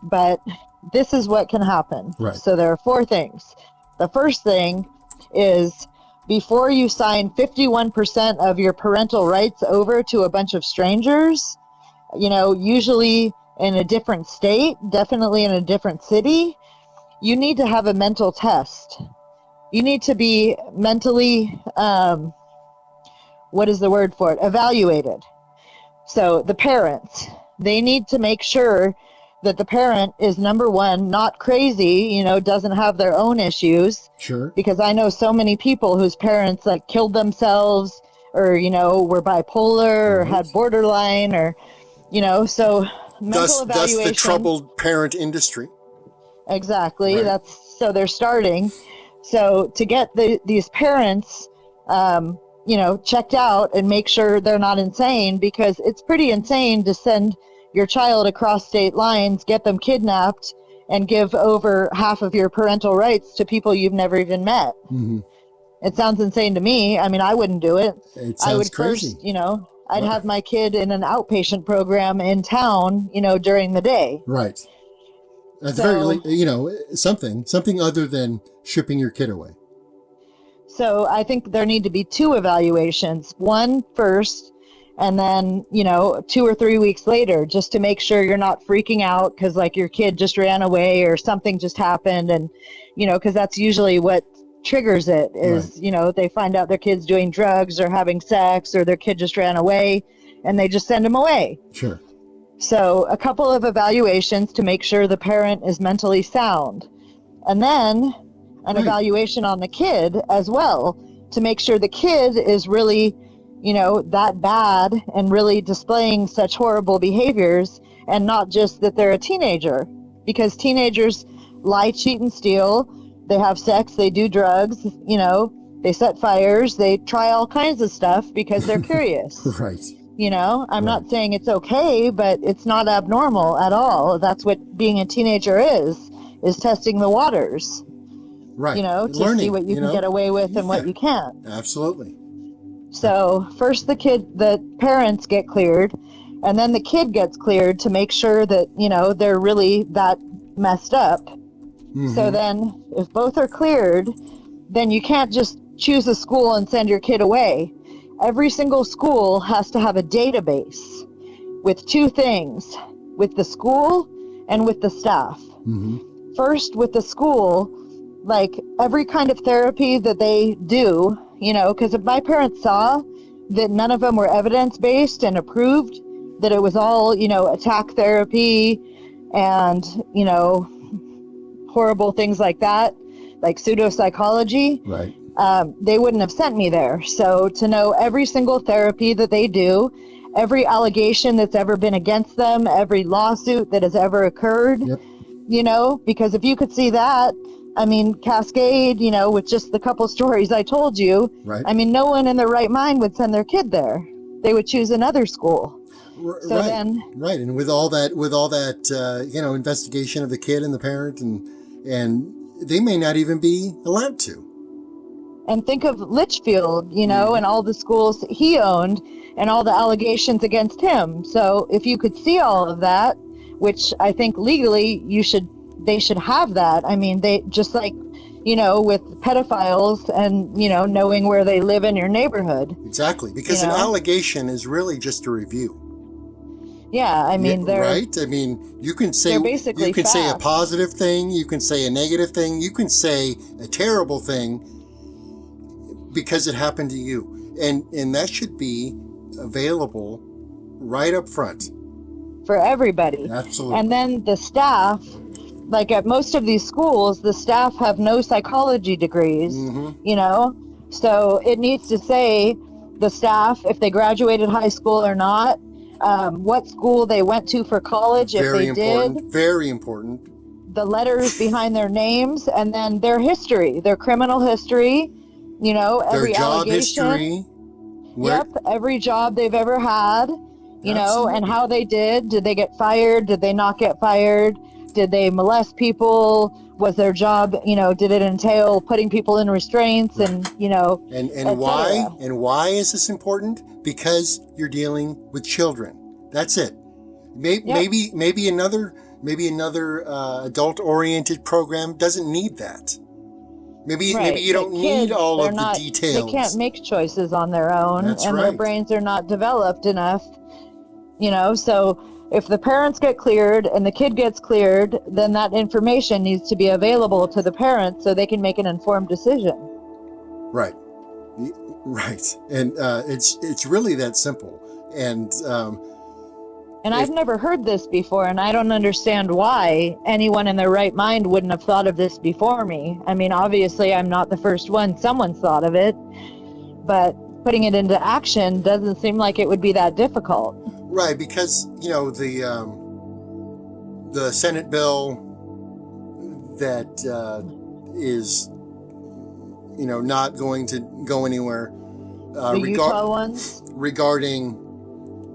but this is what can happen. Right. So there are 4 things. The first thing is, before you sign 51% of your parental rights over to a bunch of strangers, usually in a different state, definitely in a different city, you need to have a mental test. You need to be mentally, what is the word for it? Evaluated. So the parents, they need to make sure that the parent is, number one, not crazy, doesn't have their own issues. Sure. Because I know so many people whose parents killed themselves or, were bipolar or had borderline or, so mental evaluation. Thus the troubled parent industry. Exactly. Right. So they're starting. So to get these parents, checked out and make sure they're not insane, because it's pretty insane to send your child across state lines, get them kidnapped, and give over half of your parental rights to people you've never even met. Mm-hmm. It sounds insane to me. I mean, I wouldn't do it. It sounds I would crazy. First, I'd have my kid in an outpatient program in town, during the day. Right. At the very, something other than shipping your kid away. So I think there need to be 2 evaluations. One first, and then, 2 or 3 weeks later, just to make sure you're not freaking out because your kid just ran away or something just happened. And, because that's usually what triggers it is, right. They find out their kid's doing drugs or having sex or their kid just ran away and they just send them away. Sure. So a couple of evaluations to make sure the parent is mentally sound. And then an evaluation on the kid as well to make sure the kid is really, that bad and really displaying such horrible behaviors, and not just that they're a teenager, because teenagers lie, cheat, and steal. They have sex, they do drugs, they set fires, they try all kinds of stuff because they're curious. Right. I'm not saying it's okay, but it's not abnormal at all. That's what being a teenager is testing the waters. Right. To learning, see what you can get away with and what you can't. Absolutely. So first the parents get cleared, and then the kid gets cleared to make sure that, they're really that messed up. Mm-hmm. So then if both are cleared, then you can't just choose a school and send your kid away. Every single school has to have a database with 2 things, with the school and with the staff. Mm-hmm. First, with the school, every kind of therapy that they do, because if my parents saw that none of them were evidence-based and approved, that it was all, attack therapy and, horrible things like that, like pseudopsychology, right. They wouldn't have sent me there. So to know every single therapy that they do, every allegation that's ever been against them, every lawsuit that has ever occurred, yep. Because if you could see that, I mean, Cascade, with just the couple stories I told you, right. I mean, no one in their right mind would send their kid there. They would choose another school. So right. then, right. And with all that, investigation of the kid and the parent, and they may not even be allowed to. And think of Litchfield, and all the schools he owned and all the allegations against him. So if you could see all of that, which I think legally they should have that. I mean, they just with pedophiles and, knowing where they live in your neighborhood. Exactly. Because an allegation is really just a review. Yeah. I mean, they're right. I mean, you can say a positive thing. You can say a negative thing. You can say a terrible thing because it happened to you. And that should be available right up front. For everybody. Absolutely. And then the staff, at most of these schools, the staff have no psychology degrees, mm-hmm. So it needs to say the staff, if they graduated high school or not, what school they went to for college, if they did. Very important. the letters behind their names, and then their history, their criminal history, you know, every Their job allegation. history. Yep, every job they've ever had, you know, Absolutely. and how they did. Did they get fired? Did they not get fired? Did they molest people? Was their job, you know, did it entail putting people in restraints and, you know, And et why? cetera? And why is this important? Because you're dealing with children. That's it. Maybe another adult-oriented program doesn't need that. Maybe you don't need all of the details. They can't make choices on their own, That's and right. their brains are not developed enough, you know. So if the parents get cleared and the kid gets cleared, then that information needs to be available to the parents so they can make an informed decision. Right. Right. And it's really that simple. And I've never heard this before, and I don't understand why anyone in their right mind wouldn't have thought of this before me. I mean, obviously, I'm not the first one. Someone's thought of it, but putting it into action doesn't seem like it would be that difficult. right, because you know the Senate bill that is not going to go anywhere The Utah ones? regarding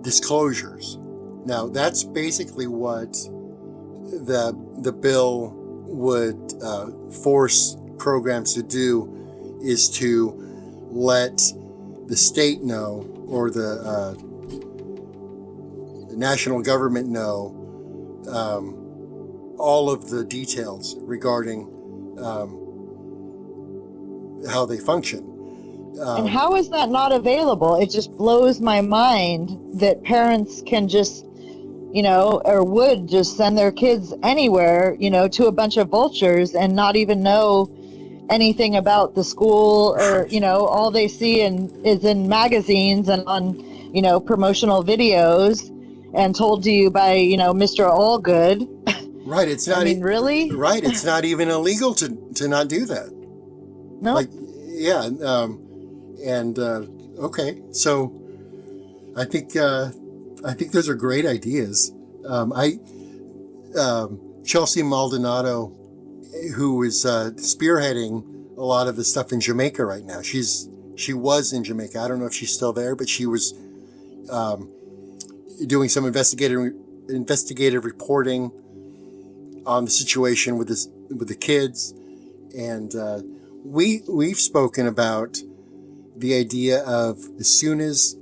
disclosures. Now, that's basically what the bill would force programs to do, is to let the state know, or the national government know, all of the details regarding how they function. And how is that not available? It just blows my mind that parents can just, you know, or would just send their kids anywhere, you know, to a bunch of vultures and not even know anything about the school, or, you know, all they see is in magazines and on, you know, promotional videos, and told to you by, you know, Mr. Allgood. Right. It's not. I mean, really? Right. It's not even illegal to not do that. No. Like, yeah. Okay. So I think those are great ideas. Chelsea Maldonado, who is spearheading a lot of the stuff in Jamaica right now. She was in Jamaica. I don't know if she's still there, but she was doing some investigative reporting on the situation with the kids, and we've spoken about the idea of as soon as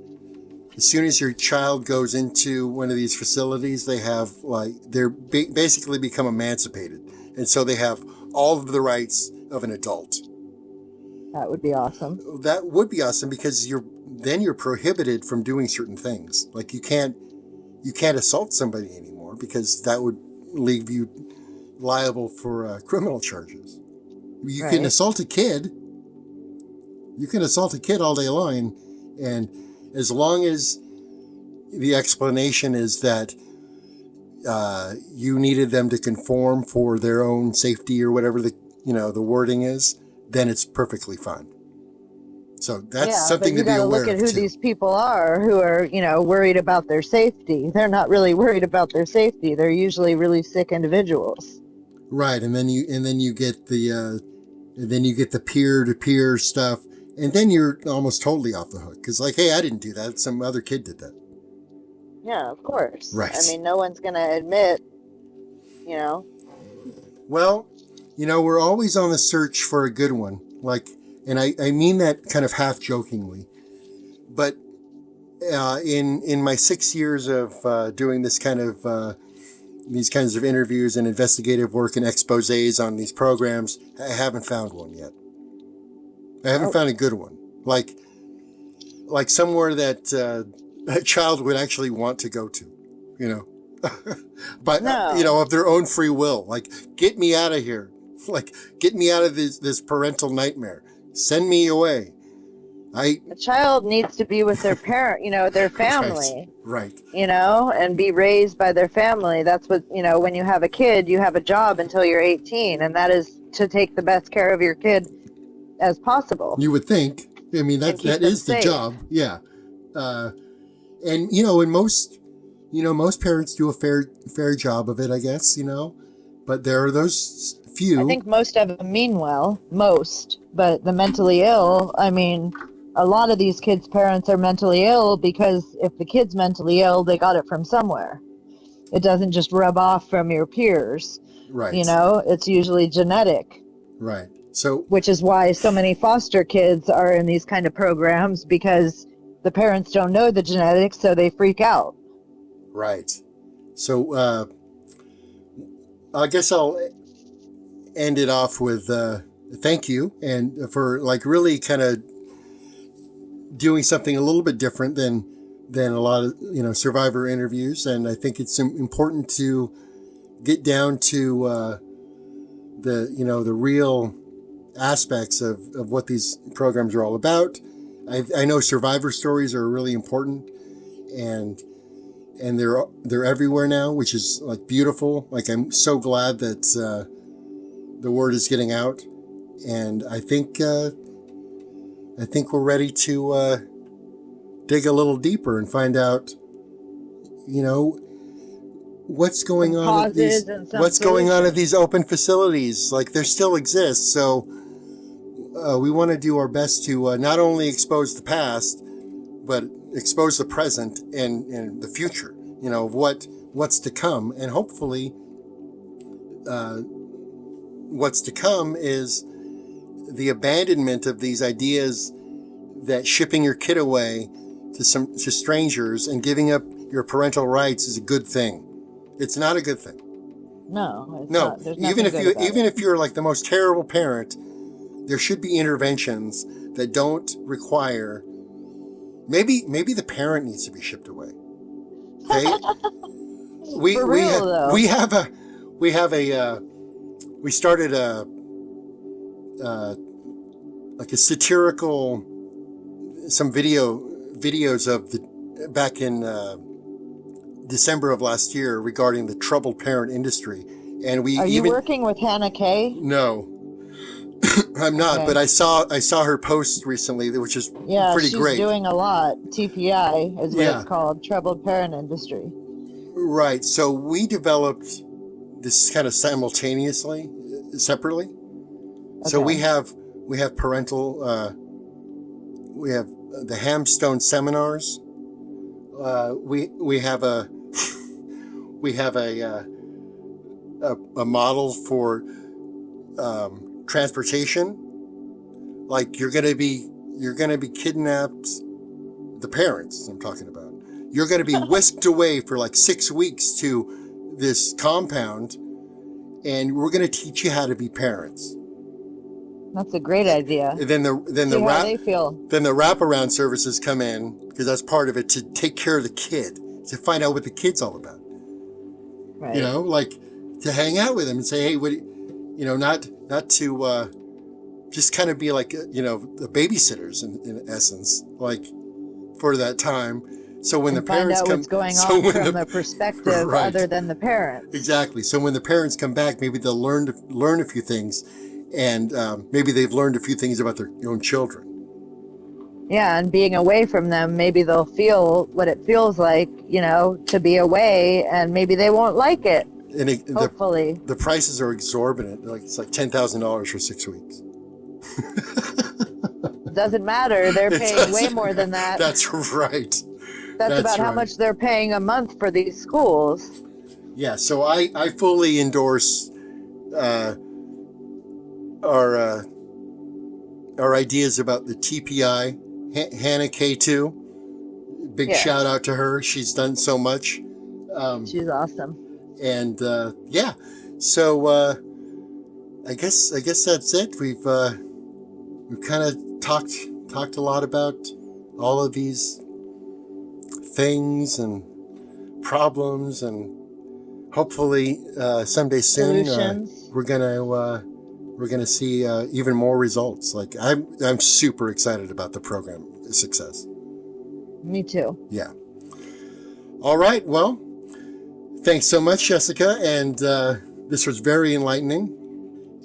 your child goes into one of these facilities, they're basically become emancipated, and so they have all of the rights of an adult. That would be awesome. That would be awesome, because you're prohibited from doing certain things. Like you can't assault somebody anymore, because that would leave you liable for criminal charges. You can assault a kid. You can assault a kid all day long, and as long as the explanation is that you needed them to conform for their own safety, or whatever the wording is, then it's perfectly fine. So that's something to be aware of. Look at who these people are who are, you know, worried about their safety. They're not really worried about their safety. They're usually really sick individuals. Right, and then you get the peer-to-peer stuff, and then you're almost totally off the hook, because hey, I didn't do that. Some other kid did that. Yeah, of course. Right. I mean, no one's going to admit, you know. Well, we're always on the search for a good one. And I mean that kind of half jokingly, but in my 6 years of doing this kind of these kinds of interviews and investigative work and exposés on these programs, I haven't found one yet. I haven't found a good one, like somewhere that a child would actually want to go to, but of their own free will. Like, get me out of here. Like, get me out of this parental nightmare. Send me away. A child needs to be with their parent, their family. Right. And be raised by their family. That's what, when you have a kid, you have a job until you're 18, and that is to take the best care of your kid as possible. You would think. I mean, that is the job. Yeah. And most parents do a fair job of it, I guess, But there are those few. I think most of them mean well, but the mentally ill, I mean, a lot of these kids' parents are mentally ill because if the kid's mentally ill, they got it from somewhere. It doesn't just rub off from your peers. Right. You know, it's usually genetic. Right. So, which is why so many foster kids are in these kind of programs, because the parents don't know the genetics, so they freak out. Right. So, I guess I'll end it off with thank you, and for like really kind of doing something a little bit different than a lot of survivor interviews. And I think it's important to get down to the real aspects of what these programs are all about. I know survivor stories are really important, and they're everywhere now, which is like beautiful. Like, I'm so glad that the word is getting out, and I think we're ready to dig a little deeper and find out, what's going on at these open facilities. Like, there still exists. So we want to do our best to not only expose the past, but expose the present and the future, of what's to come. And hopefully what's to come is the abandonment of these ideas that shipping your kid away to strangers and giving up your parental rights is a good thing. It's not a good thing. No. No. Even if you're like the most terrible parent, there should be interventions that don't require. Maybe the parent needs to be shipped away. Okay. We started like a satirical, some videos of back in December of last year regarding the troubled parent industry. And Are you working with Hannah Kay? No, I'm not. Okay. But I saw her post recently, which is pretty great. She's doing a lot. TPI is what it's called, troubled parent industry. Right. So we developed this kind of simultaneously, separately. Okay. So we have parental. We have the Hamstone seminars. We have a model for transportation. Like, you're gonna be kidnapped. The parents I'm talking about. You're gonna be whisked away for like 6 weeks to this compound, and we're gonna teach you how to be parents. That's a great idea. Then the wraparound services come in, because that's part of it, to take care of the kid, to find out what the kid's all about. Right. Like to hang out with them and say, hey, what, not to just kind of be like, the babysitters in essence, like for that time. So when the parents come, what's going on from the perspective other than the parent. Exactly. So when the parents come back, maybe they'll learn a few things. And maybe they've learned a few things about their own children. Yeah, and being away from them, maybe they'll feel what it feels like, to be away, and maybe they won't like it. And hopefully. The prices are exorbitant. Like, it's like $10,000 for 6 weeks. Doesn't matter. They're paying way more than that. That's right. That's about how much they're paying a month for these schools. Yeah, so I fully endorse our ideas about the TPI. Hannah K too. Big shout out to her. She's done so much. She's awesome. And so I guess that's it. We've kind of talked a lot about all of these things and problems, and hopefully someday soon we're gonna see even more results. Like, I'm super excited about the program success. Me too. Yeah. All right. Well, thanks so much, Jessica. And this was very enlightening.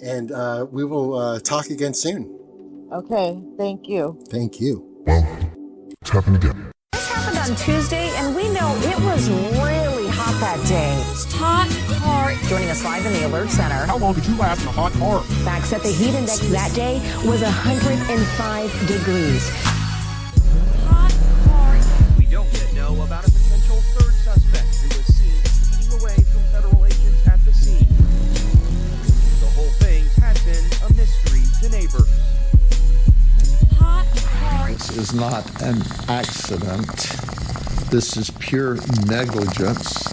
And we will talk again soon. Okay. Thank you. Thank you. Well, it's happened again. This happened on Tuesday, and we know it was really hot that day. Hot, joining us live in the Alert Center. How long did you last in a hot car? Facts that the heat index that day was 105 degrees. Hot car. We don't yet know about a potential third suspect who was seen speeding away from federal agents at the scene. The whole thing had been a mystery to neighbors. Hot car. This is not an accident. This is pure negligence.